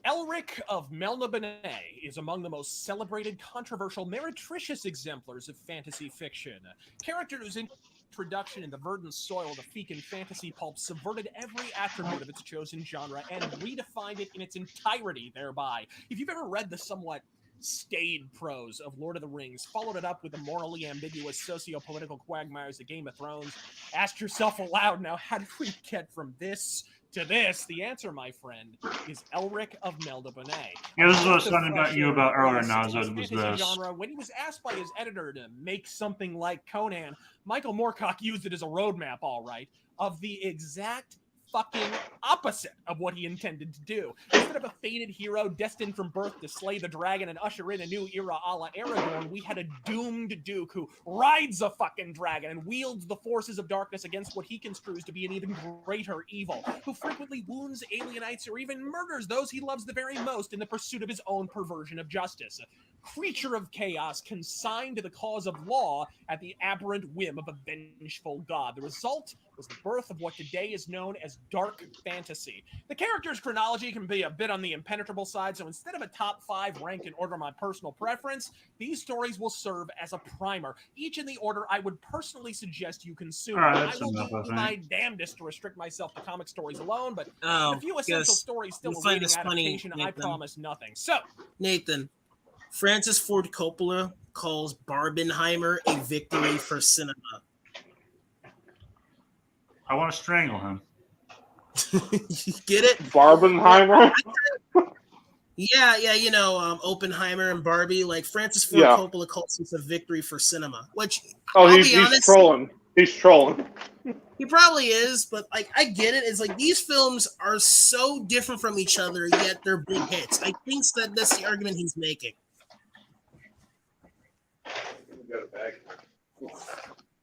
Elric of Melniboné is among the most celebrated, controversial, meretricious exemplars of fantasy fiction. A character whose introduction in the verdant soil of the Fecan fantasy pulp subverted every attribute of its chosen genre and redefined it in its entirety thereby. If you've ever read the somewhat staid prose of Lord of the Rings, followed it up with the morally ambiguous socio-political quagmires of Game of Thrones, asked yourself aloud, now how did we get from this to this? The answer, my friend, is Elric of Melniboné. Yeah, this is what I was talking about you about earlier, Nazo. Was this genre. When he was asked by his editor to make something like Conan, Michael Moorcock used it as a roadmap, all right, of the exact fucking opposite of what he intended to do. Instead of a fated hero destined from birth to slay the dragon and usher in a new era a la Aragorn, we had a doomed duke who rides a fucking dragon and wields the forces of darkness against what he construes to be an even greater evil, who frequently wounds, alienates, or even murders those he loves the very most in the pursuit of his own perversion of justice. A creature of chaos consigned to the cause of law at the aberrant whim of a vengeful god. The result was the birth of what today is known as dark fantasy. The character's chronology can be a bit on the impenetrable side, so instead of a top 5 ranked in order of my personal preference, these stories will serve as a primer, each in the order I would personally suggest you consume. Right, I will do my damnedest to restrict myself to comic stories alone, but a few essential stories still awaiting adaptation, I promise nothing. So, Nathan, Francis Ford Coppola calls Barbenheimer a victory for cinema. I want to strangle him. You get it? Barbenheimer? Yeah, you know, Oppenheimer and Barbie. Like, Francis Ford Coppola calls this a victory for cinema. Which, he's trolling. He's trolling. He probably is, but, like, I get it. It's like these films are so different from each other, yet they're big hits. I think that that's the argument he's making.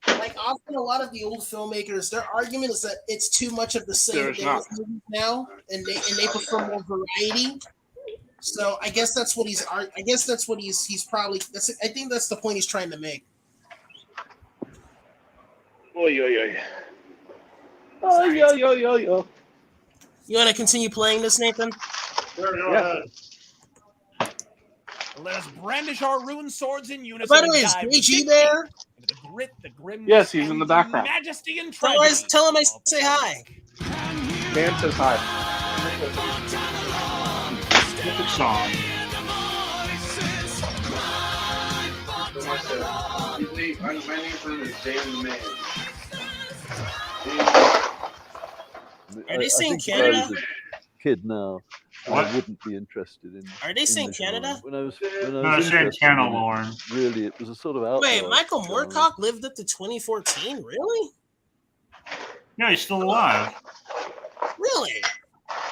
Like, often a lot of the old filmmakers, their argument is that it's too much of the same thing with movies now, and they prefer more variety. So I guess that's what he's probably. I think that's the point he's trying to make. Oy. You want to continue playing this, Nathan? Yeah. Let us brandish our rune swords in unison. By the way, is KG there? The grit, the grimness, yes, he's in the background. Majesty and tell him I say hi. Dan says hi. Good song. My name for him is Dan the Man. Are they saying Canada? Kid now. What? I wouldn't be interested in. Are they saying Canada? When I was saying Canada, Lauren. Really, it was a sort of outlaw. Wait, Michael Moorcock lived up to 2014? Really? Yeah, he's still alive. Really?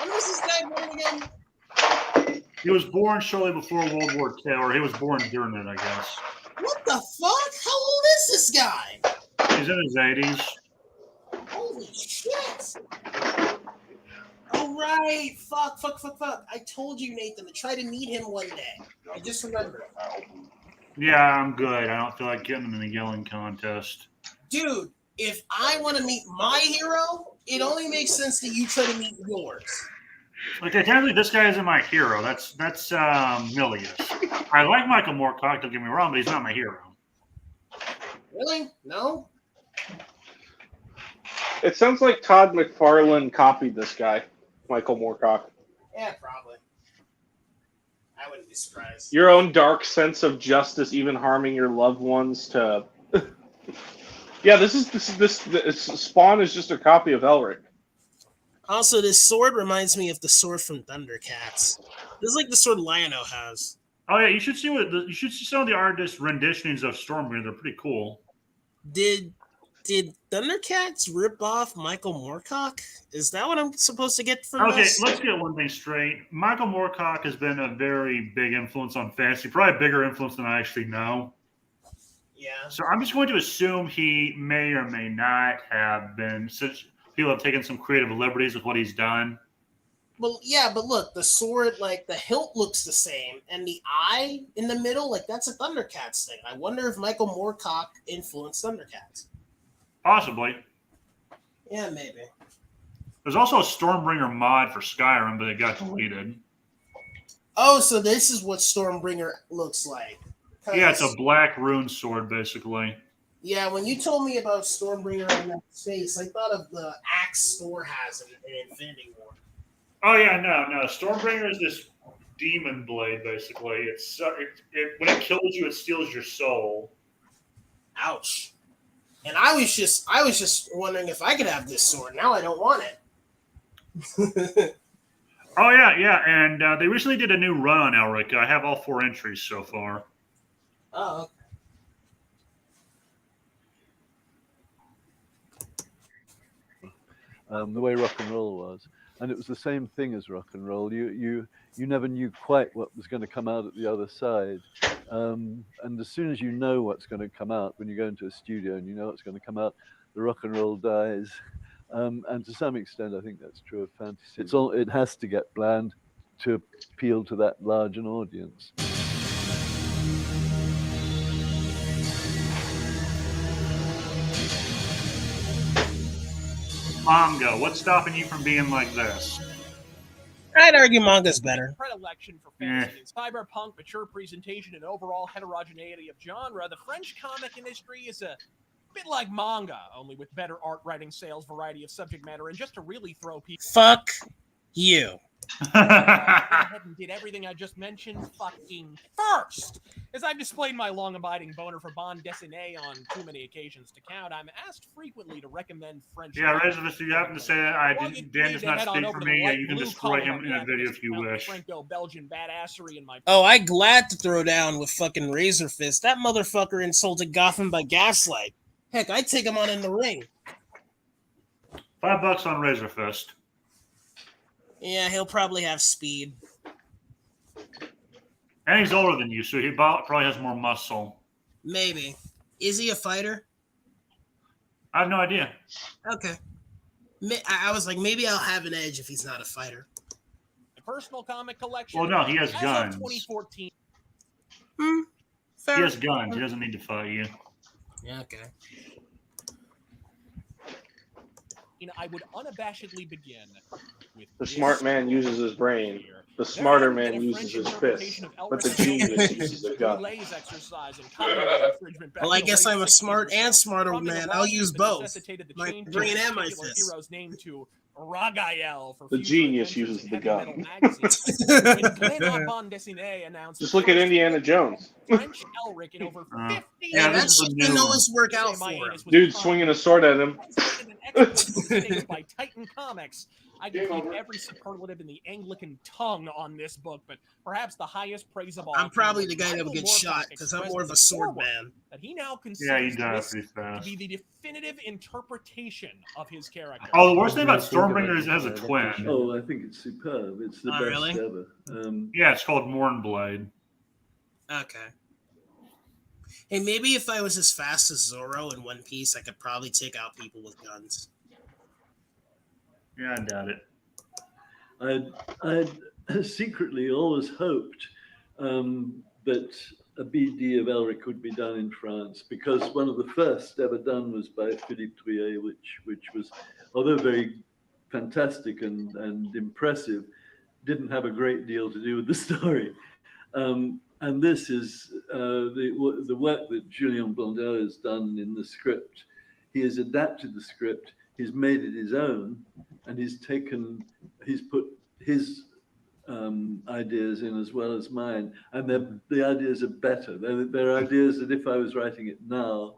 When was this guy born again? He was born shortly before World War II, or he was born during it, I guess. What the fuck? How old is this guy? He's in his 80s. Holy shit! Oh, right. Fuck. I told you, Nathan, to try to meet him one day. I just remembered. Yeah, I'm good. I don't feel like getting him in a yelling contest. Dude, if I want to meet my hero, it only makes sense that you try to meet yours. Okay, technically, this guy isn't my hero. That's Milius. I like Michael Moorcock, don't get me wrong, but he's not my hero. Really? No? It sounds like Todd McFarlane copied this guy, Michael Moorcock. Yeah, probably. I wouldn't be surprised. Your own dark sense of justice, even harming your loved ones. To yeah, this Spawn is just a copy of Elric. Also, this sword reminds me of the sword from Thundercats. This is like the sword Lion-O has. Oh yeah, you should see some of the artist renditions of Stormbringer. They're pretty cool. Did Thundercats rip off Michael Moorcock? Is that what I'm supposed to get from Okay, this? let's get one thing straight. Michael Moorcock has been a very big influence on fantasy, probably a bigger influence than I actually know. Yeah. So I'm just going to assume he may or may not have been. Such people have taken some creative liberties with what he's done. Well, yeah, but look, the sword, like the hilt looks the same, and the eye in the middle, like that's a Thundercats thing. I wonder if Michael Moorcock influenced Thundercats. Possibly. Yeah, maybe. There's also a Stormbringer mod for Skyrim, but it got deleted. Oh, so this is what Stormbringer looks like. Yeah, it's a black rune sword, basically. Yeah, when you told me about Stormbringer on that face, I thought of the axe Thor has in Infinity War. Oh yeah, no. Stormbringer is this demon blade, basically. It's when it kills you, it steals your soul. Ouch. And I was just wondering if I could have this sword. Now I don't want it. Oh yeah, and they recently did a new run on Elric. I have all 4 entries so far. Oh, okay. The way rock and roll was, and it was the same thing as rock and roll. You never knew quite what was going to come out at the other side, and as soon as you know what's going to come out when you go into a studio and you know what's going to come out, the rock and roll dies. And to some extent, I think that's true of fantasy. It has to get bland to appeal to that large an audience. Manga. What's stopping you from being like this? I'd argue manga's better. Predilection for fantasy and cyberpunk, mature presentation, and overall heterogeneity of genre, the French comic industry is a bit like manga, only with better art, writing, sales, variety of subject matter, and just to really throw people. Fuck you. Went ahead and did everything I just mentioned fucking first. As I've displayed my long-abiding boner for bande dessinée on too many occasions to count, I'm asked frequently to recommend French. Yeah, Razor, if you happen to say that Dan does not speak for me, you can destroy him in a video if you wish. Franco-Belgian badassery in my. Oh, I glad to throw down with fucking Razor Fist. That motherfucker insulted Gotham by gaslight. Heck, I'd take him on in the ring. $5 on Razor Fist. Yeah, he'll probably have speed. And he's older than you, so he probably has more muscle. Maybe. Is he a fighter? I have no idea. Okay. I was like, maybe I'll have an edge if he's not a fighter. My personal comic collection. Well, no, he has as guns. of 2014. Fair. He has guns. He doesn't need to fight you. Yeah, okay. I would unabashedly begin with The smart man uses his brain. The smarter man uses his fist. But the genius uses the gun. Well, I guess I'm a smart and smarter man. I'll use both. My brain and my fist. Hero's name to Ragael for The genius uses the gun. Announced Just look at Indiana Jones. French Elric in over 50 Yeah, that shit didn't always work out for him. Dude swinging a sword at him. By Titan Comics. I could keep every superlative in the Anglican tongue on this book, but perhaps the highest praise of all. I'm probably the guy that would get shot because I'm more of a sword man. That he now considers pretty fast. to be the definitive interpretation of his character. Oh, the worst thing about Stormbringer is it has a twin. Oh, I think it's superb. It's the best really? ever. Yeah, it's called Mournblade. Okay. Hey, maybe if I was as fast as Zoro in One Piece, I could probably take out people with guns. Yeah, I doubt it. I'd secretly always hoped that a BD of Elric could be done in France, because one of the first ever done was by Philippe Trouillet, which was, although very fantastic and impressive, didn't have a great deal to do with the story. And and this is the work that Julien Blondeau has done in the script. He has adapted the script, he's made it his own, and he's put his ideas in as well as mine, and the ideas are better. They're ideas that if I was writing it now,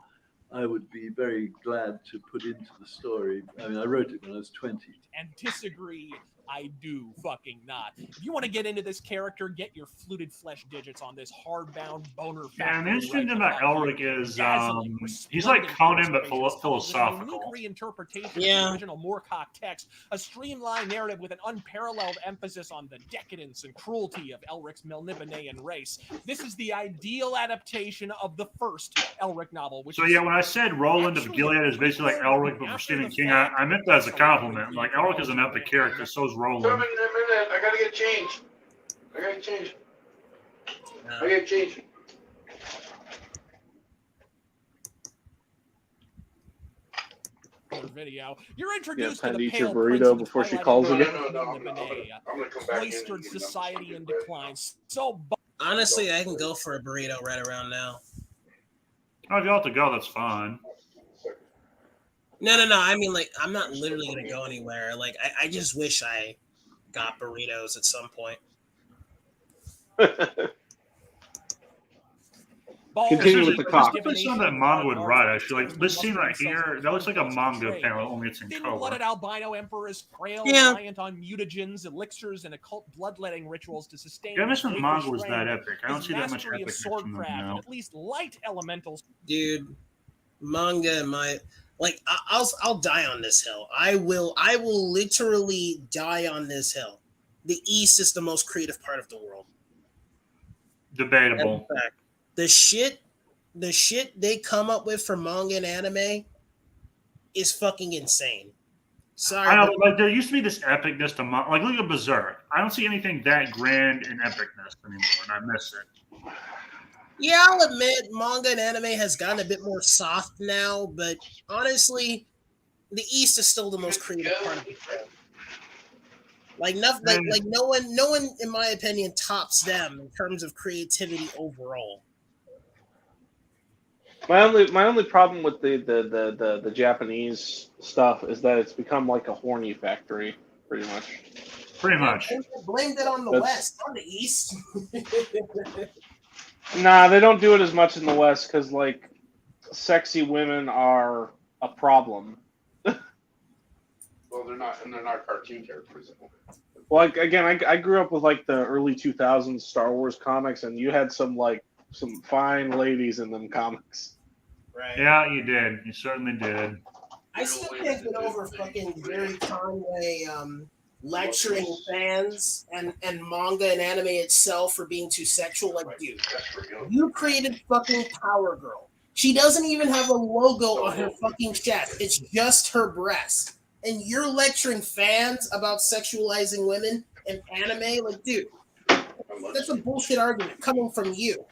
I would be very glad to put into the story. I mean, I wrote it when I was 20. And disagree, I do fucking not. If you want to get into this character, get your fluted flesh digits on this hardbound boner. Yeah, and the interesting thing about Elric is he's like Conan but philosophical. Reinterpretation Yeah. of the original Moorcock text, a streamlined narrative with an unparalleled emphasis on the decadence and cruelty of Elric's Melnibonéan race. This is the ideal adaptation of the first Elric novel. Which So yeah, when I said Roland of Gilead is basically like Elric but for Stephen King, I meant that as a compliment. Like Elric is an epic character, so is Roland. Coming in a minute. I gotta get change. I gotta change. Video. You're introduced time to to the eat your pale burrito prince of the before she twilight calls of again. Melniboné, I'm gonna come back in. cloistered and, society in I'll be back. decline. So Honestly, I can go for a burrito right around now. Oh, if you have to go, that's fine. No. I mean, like, I'm not literally gonna go anywhere. Like, I just wish I got burritos at some point. Continue with the cock. I put some that manga would write, actually. Like, this scene right here, that looks like a manga panel, only it's in color. Thin-blooded albino emperors, frail, Yeah. reliant on mutagens, elixirs, and occult bloodletting rituals to sustain. Yeah, I miss when their manga was strength. that epic. I don't His see that much mastery of epicness in them swordcraft and now. at least light elementals. Dude, manga and I'll die on this hill. I will literally die on this hill. The East is the most creative part of the world. Debatable. That's a fact. The shit they come up with for manga and anime is fucking insane. Sorry. I know, like there used to be this epicness to manga. Like look at Berserk. I don't see anything that grand in epicness anymore, and I miss it. Yeah, I'll admit manga and anime has gotten a bit more soft now, but honestly, the East is still the most creative part of the world. Like nothing, like no one, in my opinion, tops them in terms of creativity overall. My only problem with the Japanese stuff is that it's become like a horny factory, pretty much. Pretty much. Blamed it on the West, on the East. Nah, they don't do it as much in the West because like sexy women are a problem. Well, they're not cartoon characters. Well, like, again, I grew up with like the early 2000s Star Wars comics, and you had some fine ladies in them comics. Right. Yeah, you did. You certainly did. I still can't get over fucking Jerry Conway lecturing fans and manga and anime itself for being too sexual. Like, dude, you created fucking Power Girl. She doesn't even have a logo on her fucking chest. It's just her breast. And you're lecturing fans about sexualizing women in anime? Like, dude, that's a bullshit argument coming from you.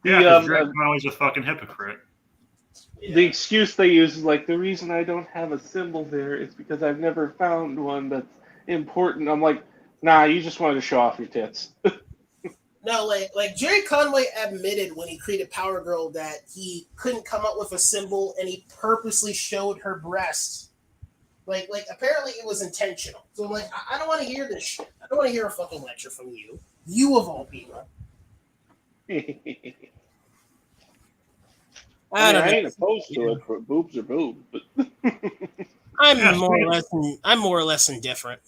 Yeah, because Greg Conway's a fucking hypocrite. The excuse they use is like, the reason I don't have a symbol there is because I've never found one that's important. I'm like, nah, you just wanted to show off your tits. No, like Jerry Conway admitted when he created Power Girl that he couldn't come up with a symbol, and he purposely showed her breasts. Like apparently it was intentional. So I'm like, I don't want to hear this shit. I don't want to hear a fucking lecture from you. You of all people. I ain't opposed to it, but boobs are boobs. But I'm more or less indifferent.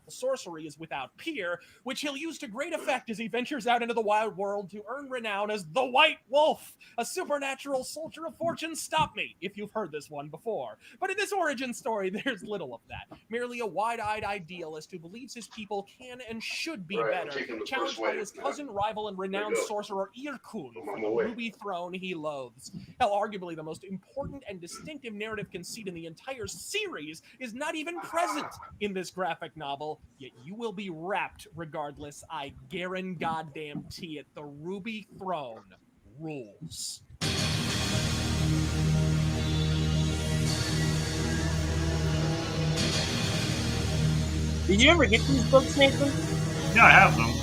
Sorcery is without peer, which he'll use to great effect as he ventures out into the wild world to earn renown as the White Wolf, a supernatural soldier of fortune. Stop me if you've heard this one before. But in this origin story, there's little of that. Merely a wide-eyed idealist who believes his people can and should be better, challenged by his cousin, rival, and renowned sorcerer Irkun for the ruby throne he loathes. Hell, arguably the most important and distinctive narrative conceit in the entire series is not even present in this graphic novel. Yet you will be wrapped regardless. I guarantee it. The Ruby Throne rules. Did you ever get these books, Nathan? Yeah, I have them.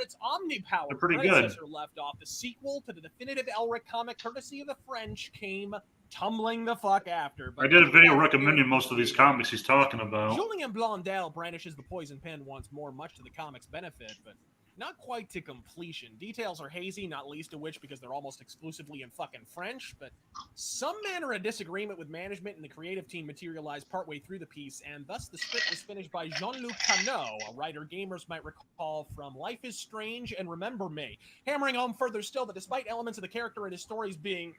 its omni-powered They're pretty good. predecessor left off, the sequel to the definitive Elric comic, courtesy of the French, came tumbling the fuck after. I did a video recommending most of these comics he's talking about. Julien Blondel brandishes the poison pen once more, much to the comic's benefit, but not quite to completion. Details are hazy, not least of which because they're almost exclusively in fucking French, but some manner of disagreement with management and the creative team materialized partway through the piece, and thus the script was finished by Jean-Luc Cano, a writer gamers might recall from Life is Strange and Remember Me, hammering home further still that despite elements of the character and his stories being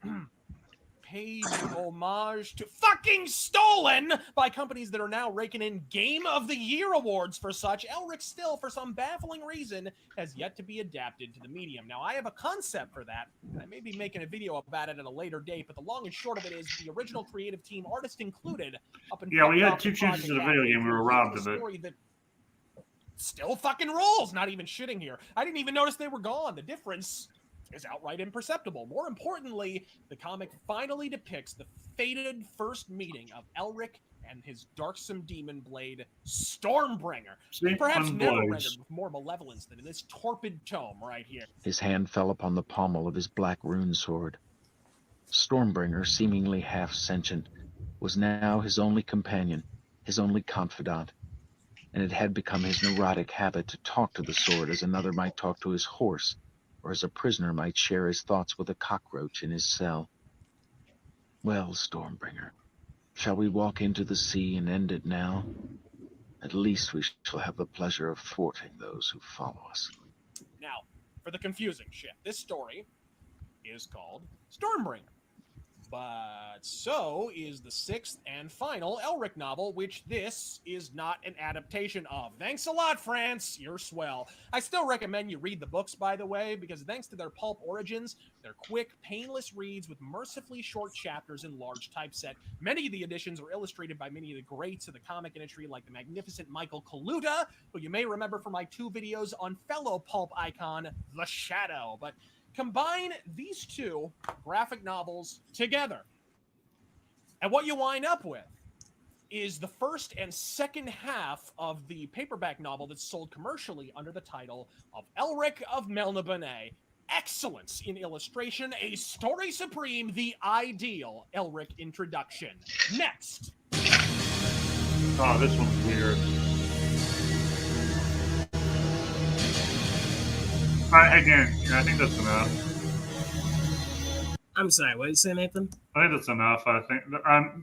paid homage to fucking stolen by companies that are now raking in Game of the Year awards for such, Elric still, for some baffling reason, has yet to be adapted to the medium. Now, I have a concept for that, and I may be making a video about it at a later date, but the long and short of it is the original creative team, artist included, up Yeah, we had 2 chances at a video game. We were robbed of it. That still fucking rolls. Not even shitting here. I didn't even notice they were gone. The difference is outright imperceptible. More importantly, the comic finally depicts the fated first meeting of Elric and his darksome demon blade, Stormbringer. Perhaps never rendered with more malevolence than in this torpid tome right here. His hand fell upon the pommel of his black rune sword. Stormbringer, seemingly half sentient, was now his only companion, his only confidant, and it had become his neurotic habit to talk to the sword as another might talk to his horse, or as a prisoner might share his thoughts with a cockroach in his cell. Well, Stormbringer, shall we walk into the sea and end it now? At least we shall have the pleasure of thwarting those who follow us. Now, for the confusing shit, this story is called Stormbringer. But so is the 6th and final Elric novel, which this is not an adaptation of. Thanks a lot, France. You're swell. I still recommend you read the books, by the way, because thanks to their pulp origins, they're quick, painless reads with mercifully short chapters in large typeset. Many of the editions are illustrated by many of the greats of the comic industry, like the magnificent Michael Kaluta, who you may remember from my 2 videos on fellow pulp icon, The Shadow. But combine these 2 graphic novels together, and what you wind up with is the first and second half of the paperback novel that's sold commercially under the title of Elric of Melniboné. Excellence in illustration, a story supreme, the ideal Elric introduction. Next. Oh, this one's weird. Again, I think that's enough. I'm sorry, what did you say, Nathan? I think that's enough. I think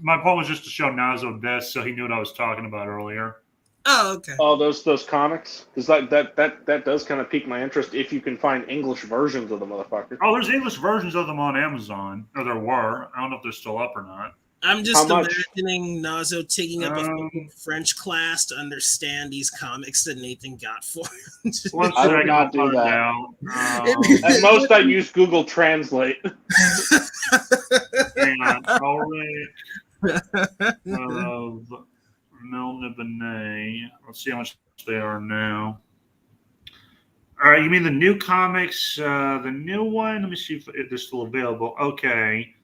my point was just to show Nazo this, so he knew what I was talking about earlier. Oh, okay. Oh, those comics, because that does kind of pique my interest if you can find English versions of the motherfucker. Oh, there's English versions of them on Amazon, or there were. I don't know if they're still up or not. I'm just imagining Nazo taking up a fucking French class to understand these comics that Nathan got for him. I would not do that. At most, I use Google Translate. Hang on. Of Melniboné. Let's see how much they are now. All right, you mean the new comics? The new one? Let me see if they're still available. Okay.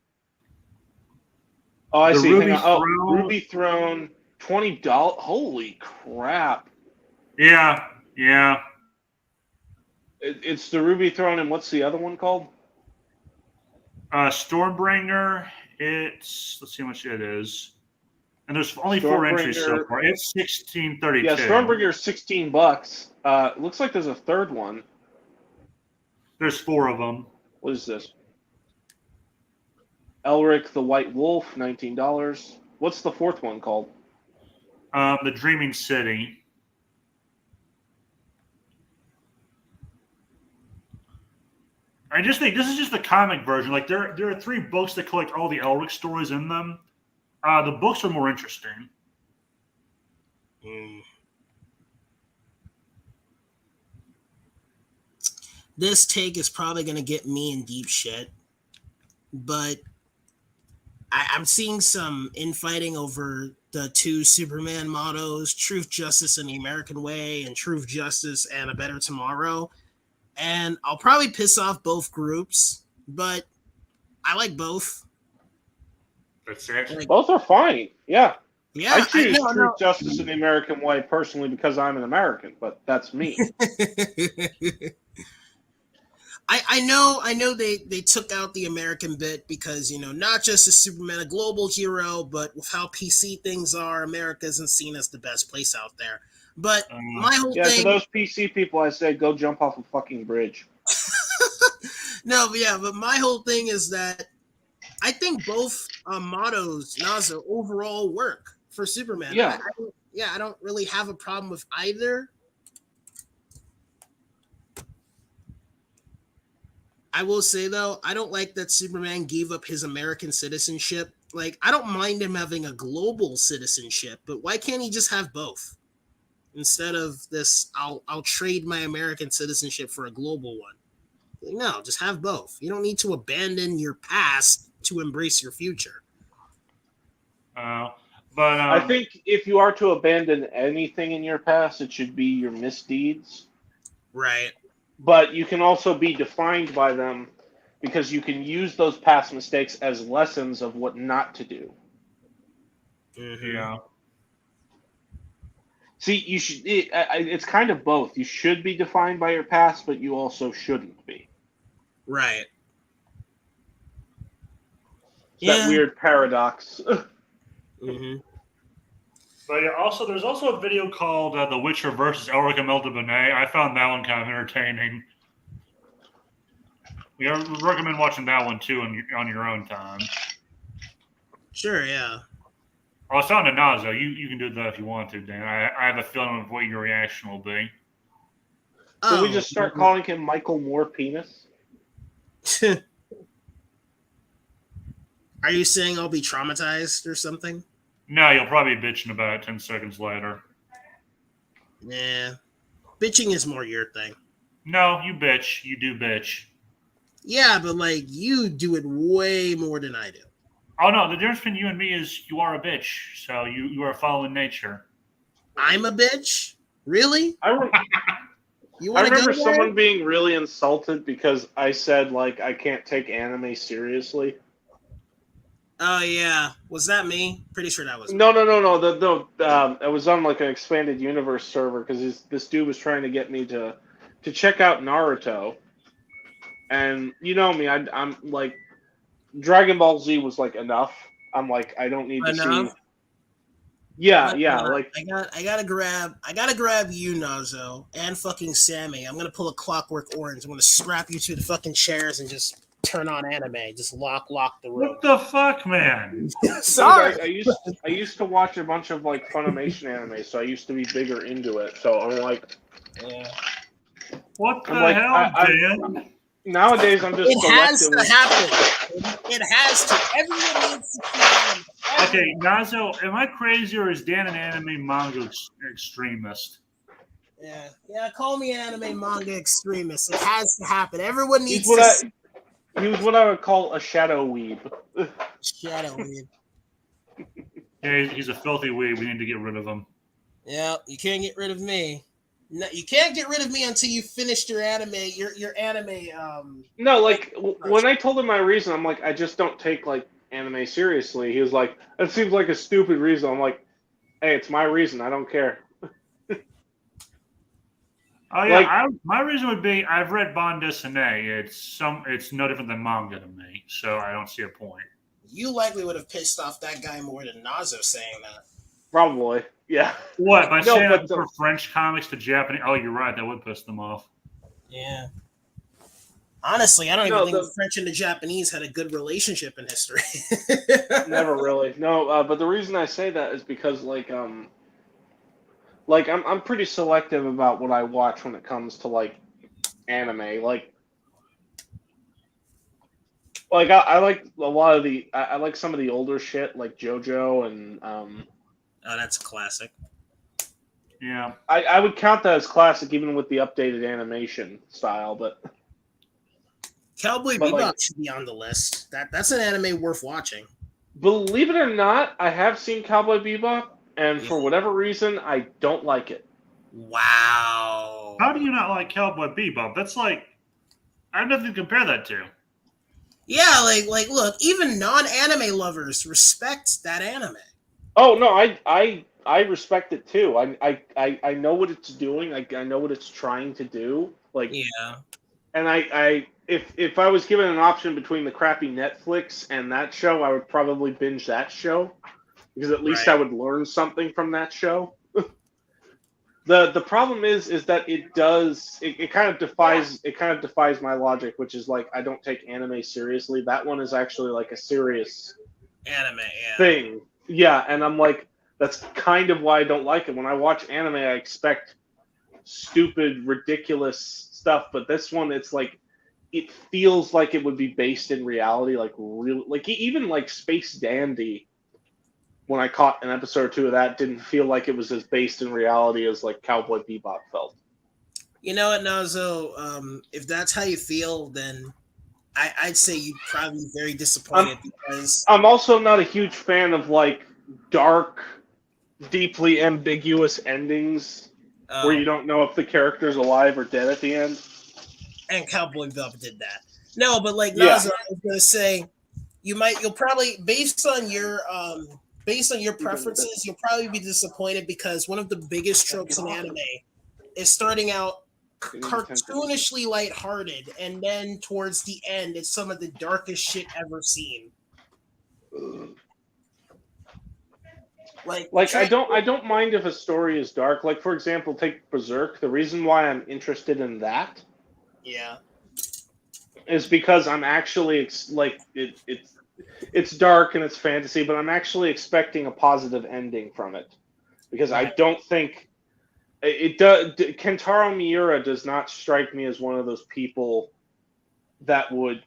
Oh, I see. Ruby Throne, $20. Holy crap! Yeah. It's the Ruby Throne, and what's the other one called? Stormbringer. Let's see how much it is. And there's only 4 entries so far. It's $16.32. Yeah, Stormbringer's $16. It looks like there's a third one. There's 4 of them. What is this? Elric the White Wolf, $19. What's the 4th one called? The Dreaming City. I just think this is just the comic version. Like there are 3 books that collect all the Elric stories in them. The books are more interesting. This take is probably going to get me in deep shit, but I'm seeing some infighting over the 2 Superman mottos, Truth, Justice, and the American Way, and Truth, Justice, and a Better Tomorrow. And I'll probably piss off both groups, but I like both. That's it. Both are fine. Yeah. Yeah. I choose Truth, Justice, and the American Way personally because I'm an American, but that's me. I know they took out the American bit because, not just is Superman a global hero, but with how PC things are, America isn't seen as the best place out there. But my whole Yeah, to thing, those PC people, I say go jump off a fucking bridge. no, but yeah, but my whole thing is that I think both mottos, Nazo, overall work for Superman. Yeah. I don't really have a problem with either. I will say though, I don't like that Superman gave up his American citizenship. Like, I don't mind him having a global citizenship, but why can't he just have both? Instead of this, I'll trade my American citizenship for a global one. Like, no, just have both. You don't need to abandon your past to embrace your future. But I think if you are to abandon anything in your past, it should be your misdeeds. Right. But you can also be defined by them because you can use those past mistakes as lessons of what not to do. Mm-hmm. yeah, See, you should. It's kind of both. You should be defined by your past, but you also shouldn't be. Right. It's that weird paradox. Mm-hmm. but yeah, also there's also a video called "The Witcher versus Arkham Elderbonet." I found that one kind of entertaining. I recommend watching that one too on your own time. Sure, yeah. I was talking to Nazo. You can do that if you want to, Dan. I have a feeling of what your reaction will be. Can we just start calling him Michael Moore Penis? Are you saying I'll be traumatized or something? No, you'll probably be bitching about it 10 seconds later. Yeah. Bitching is more your thing. No, you bitch. You do bitch. Yeah, but like you do it way more than I do. Oh no, the difference between you and me is you are a bitch. So you are following nature. I'm a bitch? Really? You I want to go remember there? someone being really insulted because I said like I can't take anime seriously. Oh yeah, was that me? Pretty sure that was me. No. It was on like an expanded universe server because this dude was trying to get me to check out Naruto, and you know me, I'm like Dragon Ball Z was like enough. I'm like I don't need to see. Yeah, like I gotta grab you, Nazo, and fucking Sammy. I'm gonna pull a Clockwork Orange. I'm gonna strap you to the fucking chairs and just turn on anime. Just lock the room. What the fuck, man? Sorry. I used to watch a bunch of like Funimation anime, so I used to be bigger into it. So I'm like, yeah. What the hell, Dan? Nowadays, I'm just. It has to happen. It has to. Everyone needs to plan. Okay, Nazo, am I crazy or is Dan an anime manga extremist? Yeah. Call me an anime manga extremist. It has to happen. Everyone needs to. He was what I would call a shadow weeb. Shadow weeb. Yeah, he's a filthy weeb. We need to get rid of him. Yeah, you can't get rid of me. No, you can't get rid of me until you finished your anime. Your anime. No, like when I told him my reason, I'm like, I just don't take like anime seriously. He was like, that seems like a stupid reason. I'm like, hey, it's my reason. I don't care. Oh yeah, my reason would be I've read Bond Dessiné. It's no different than manga to me, so I don't see a point. You likely would have pissed off that guy more than Nazo saying that. Probably, yeah. What by saying I prefer French comics to Japanese? Oh, you're right. That would piss them off. Yeah. Honestly, I don't even think the French and the Japanese had a good relationship in history. Never really. No, but the reason I say that is because like I'm pretty selective about what I watch when it comes to like anime. Like I like a lot of I like some of the older shit like JoJo and Oh, that's a classic. Yeah. I would count that as classic even with the updated animation style, but Cowboy Bebop should be on the list. That's an anime worth watching. Believe it or not, I have seen Cowboy Bebop, and for whatever reason, I don't like it. Wow. How do you not like Cowboy Bebop? That's like I have nothing to compare that to. Yeah, like look, even non-anime lovers respect that anime. Oh no, I respect it too. I know what it's doing. I know what it's trying to do. Like yeah. And if I was given an option between the crappy Netflix and that show, I would probably binge that show because at least I would learn something from that show. The problem is that it kind of defies my logic, which is like I don't take anime seriously. That one is actually like a serious Anime, yeah. thing. Yeah, and I'm like, that's kind of why I don't like it. When I watch anime, I expect stupid, ridiculous stuff, but this one, it's like, it feels like it would be based in reality, like real, like even like Space Dandy. When I caught an episode or two of that, didn't feel like it was as based in reality as like Cowboy Bebop felt. You know what, Nazo? If that's how you feel, then I'd say you'd probably be very disappointed because I'm also not a huge fan of like dark, deeply ambiguous endings where you don't know if the character's alive or dead at the end. And Cowboy Bebop did that. No, but like Nazo, I was gonna say you'll probably based on your preferences, you'll probably be disappointed because one of the biggest tropes in anime is starting out cartoonishly lighthearted, and then towards the end, it's some of the darkest shit ever seen. Like I don't mind if a story is dark. Like for example, take Berserk. The reason why I'm interested in that, is because I'm actually like it's dark and it's fantasy, but I'm actually expecting a positive ending from it because I don't think it does. Kentaro Miura does not strike me as one of those people that would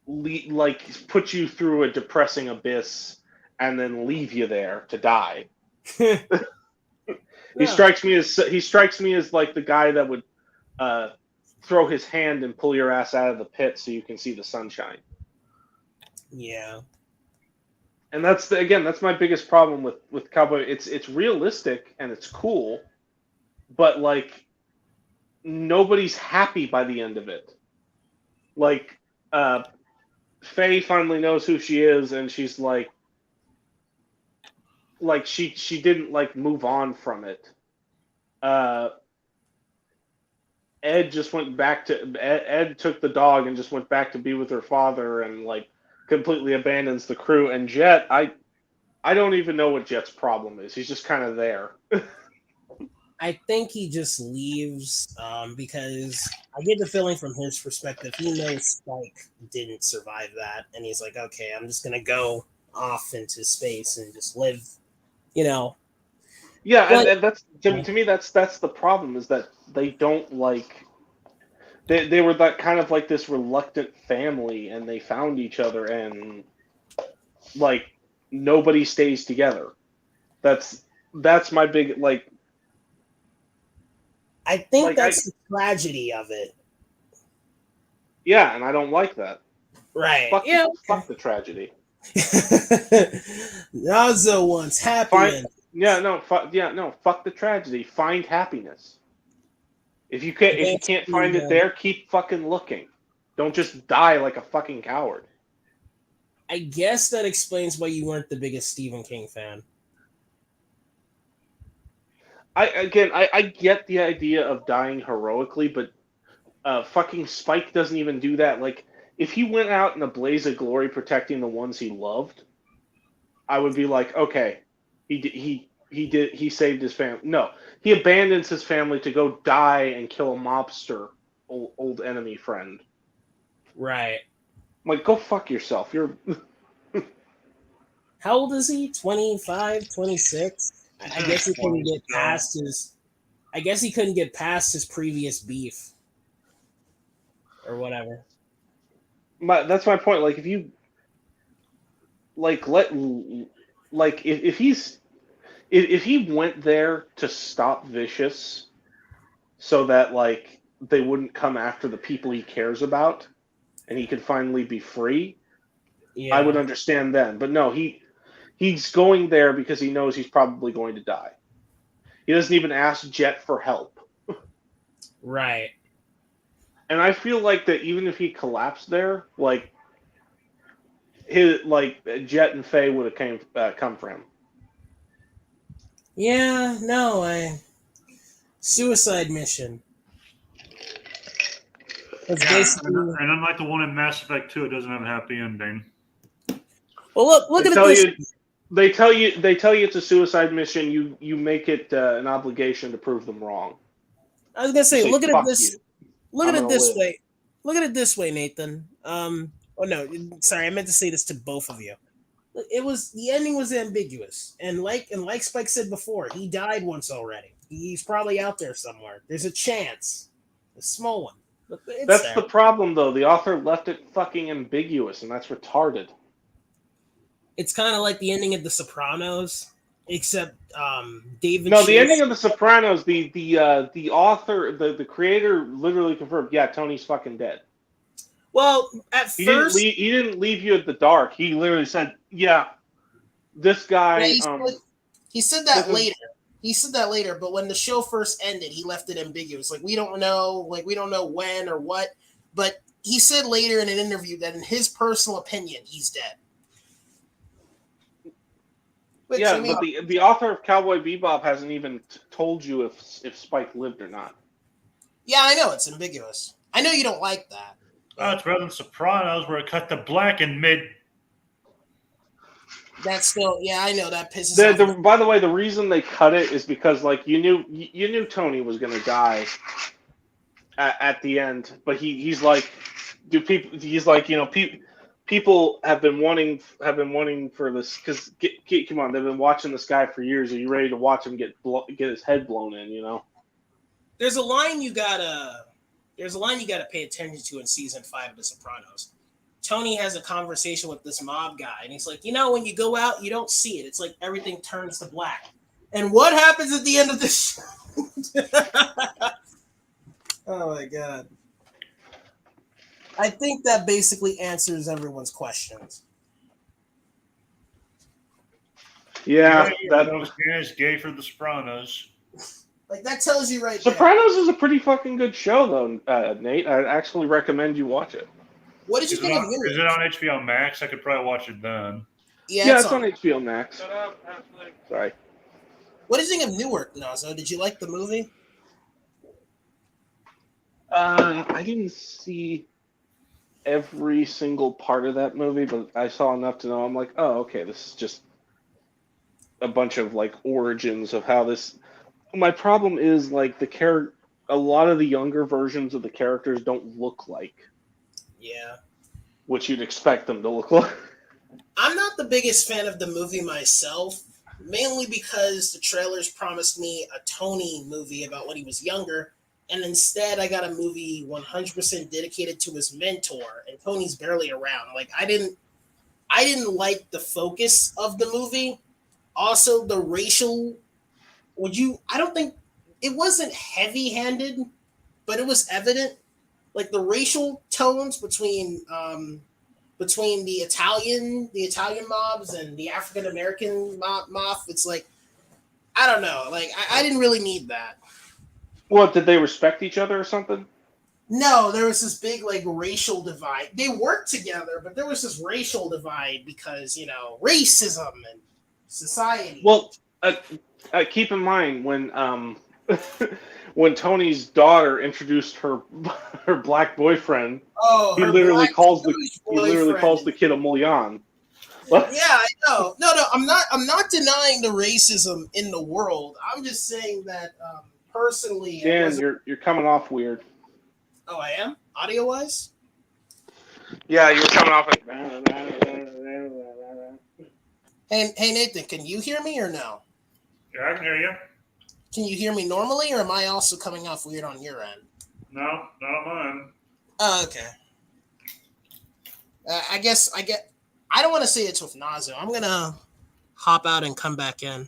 like put you through a depressing abyss and then leave you there to die. He strikes me as like the guy that would throw his hand and pull your ass out of the pit so you can see the sunshine. Yeah. And that's my biggest problem with Cowboy. It's realistic and it's cool, but like nobody's happy by the end of it. Like Faye finally knows who she is, and she's like she didn't like move on from it. Ed just went back to Ed took the dog and just went back to be with her father and like completely abandons the crew. And Jet, I don't even know what Jet's problem is. He's just kind of there. I think he just leaves because I get the feeling from his perspective, he knows Spike didn't survive that, and he's like, okay, I'm just gonna go off into space and just live, you know. Yeah, and that's to me that's the problem is that they don't like they were that kind of like this reluctant family, and they found each other, and like nobody stays together. That's my big like. I think that's the tragedy of it. Yeah, and I don't like that. Right. Fuck the tragedy. Nazo wants happiness. Fuck the tragedy. Find happiness. If you can't find it there, keep fucking looking. Don't just die like a fucking coward. I guess that explains why you weren't the biggest Stephen King fan. I get the idea of dying heroically, but fucking Spike doesn't even do that. Like, if he went out in a blaze of glory protecting the ones he loved, I would be like, okay, he saved his family. No, he abandons his family to go die and kill a mobster, old enemy friend. Right. I'm like, go fuck yourself. You're. How old is he? 25, 26? I guess he couldn't get past his. I guess he couldn't get past his previous beef, or whatever. That's my point. Like, if you if he went there to stop Vicious, so that like they wouldn't come after the people he cares about, and he could finally be free, I would understand then. But no, he's going there because he knows he's probably going to die. He doesn't even ask Jet for help. Right. And I feel like that even if he collapsed there, like Jet and Faye would have come for him. Yeah, no, suicide mission. It's Yeah, basically. and unlike the one in Mass Effect 2, it doesn't have a happy ending. Well, look They at it tell this. you, they tell you it's a suicide mission. You make it an obligation to prove them wrong. I was gonna You say, say, look at it "Fuck this. you. Look I'm at it gonna this live." way. Look at it this way, Nathan. Oh no, sorry, I meant to say this to both of you. The ending was ambiguous, and like Spike said before, he died once already. He's probably out there somewhere. There's a chance, a small one, but it's That's there. the problem, though. The author left it fucking ambiguous, and that's retarded. It's kind of like the ending of The Sopranos, except David. No, the Chase- ending of The Sopranos, the author, the creator, literally confirmed, yeah, Tony's fucking dead. Well, at He first, he didn't leave you at the dark. He literally said, yeah, this guy. yeah, he said that this is- later. He said that later, but when the show first ended, he left it ambiguous. Like we don't know when or what. But he said later in an interview that in his personal opinion, he's dead. Which, yeah, I mean, but the author of Cowboy Bebop hasn't even told you if Spike lived or not. yeah, I know it's ambiguous. I know you don't like that. Oh, it's better than Sopranos, where it cut to black in mid. That's still, yeah, I know that pisses off. By the way, the reason they cut it is because like you knew Tony was gonna die at the end, but he's like, he's like, people have been wanting for this because come on, they've been watching this guy for years. Are you ready to watch him get his head blown in? There's a line you gotta pay attention to in season 5 of The Sopranos. Tony has a conversation with this mob guy, and he's like, when you go out, you don't see it. It's like everything turns to black. And what happens at the end of this show? Oh my god. I think that basically answers everyone's questions. Yeah, that is gay for the Sopranos. Like that tells you right there. Sopranos is a pretty fucking good show, though, Nate. I actually recommend you watch it. What did you think of Is it on HBO Max? I could probably watch it then. Yeah, it's on HBO Max. Sorry. What did you think of Newark, Nazo? Did you like the movie? I didn't see every single part of that movie, but I saw enough to know. I'm like, oh, okay, this is just a bunch of like origins of how this. My problem is like a lot of the younger versions of the characters don't look like. Yeah. What you'd expect them to look like. I'm not the biggest fan of the movie myself, mainly because the trailers promised me a Tony movie about when he was younger, and instead I got a movie 100% dedicated to his mentor, and Tony's barely around. Like I didn't like the focus of the movie. Also, the racial. I don't think it wasn't heavy-handed, but it was evident. Like the racial tones between the Italian mobs and the African American mob, it's like I don't know. Like I didn't really need that. What, did they respect each other or something? No, there was this big like racial divide. They worked together, but there was this racial divide because racism and society. Well, keep in mind when when Tony's daughter introduced her black boyfriend, he literally calls the kid a mullion. Yeah, I know. No, I'm not denying the racism in the world. I'm just saying that personally. Dan, you're coming off weird. Oh, I am? Audio wise? Yeah, you're coming off like. Hey Nathan, can you hear me or no? Yeah, I can hear you. Can you hear me normally, or am I also coming off weird on your end? No, not on mine. Oh, okay. I don't want to say it's with Nazo. I'm gonna hop out and come back in.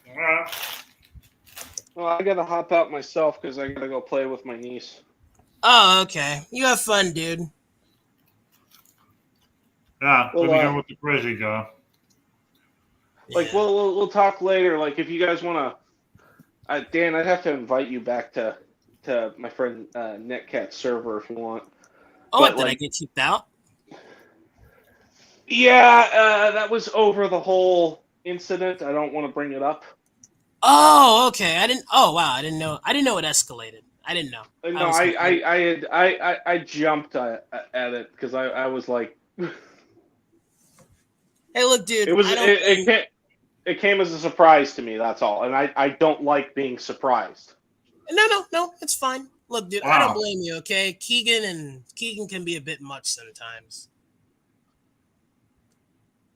All right. Well, I gotta hop out myself because I gotta go play with my niece. Oh, okay. You have fun, dude. Yeah, let me go with the crazy guy. Like, we'll talk later. Like, if you guys want to, Dan, I'd have to invite you back to my friend Netcat's server if you want. Oh, did I get kicked out? Yeah, that was over the whole incident. I don't want to bring it up. Oh, okay. I didn't. Oh, wow. I didn't know it escalated. I didn't know. No, I jumped at it because I was like, Hey, look, dude. it was I don't. it came as a surprise to me. That's all, and I don't like being surprised. No. It's fine. Look, dude. I Wow. don't blame you. Okay, Keegan can be a bit much sometimes.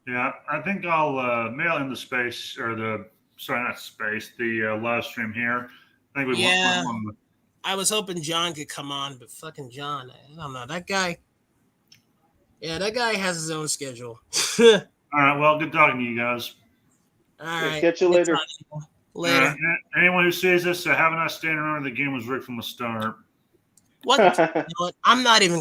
Yeah, I think I'll mail in the space or the live stream here. I think we Yeah. want I was hoping John could come on, but fucking John, I don't know. That guy. Yeah, that guy has his own schedule. All right. Well, good talking to you guys. All right. Catch you later. Later. Anyone who sees this, have a nice day. Remember, the game was rigged from the start. What? You know what? I'm not even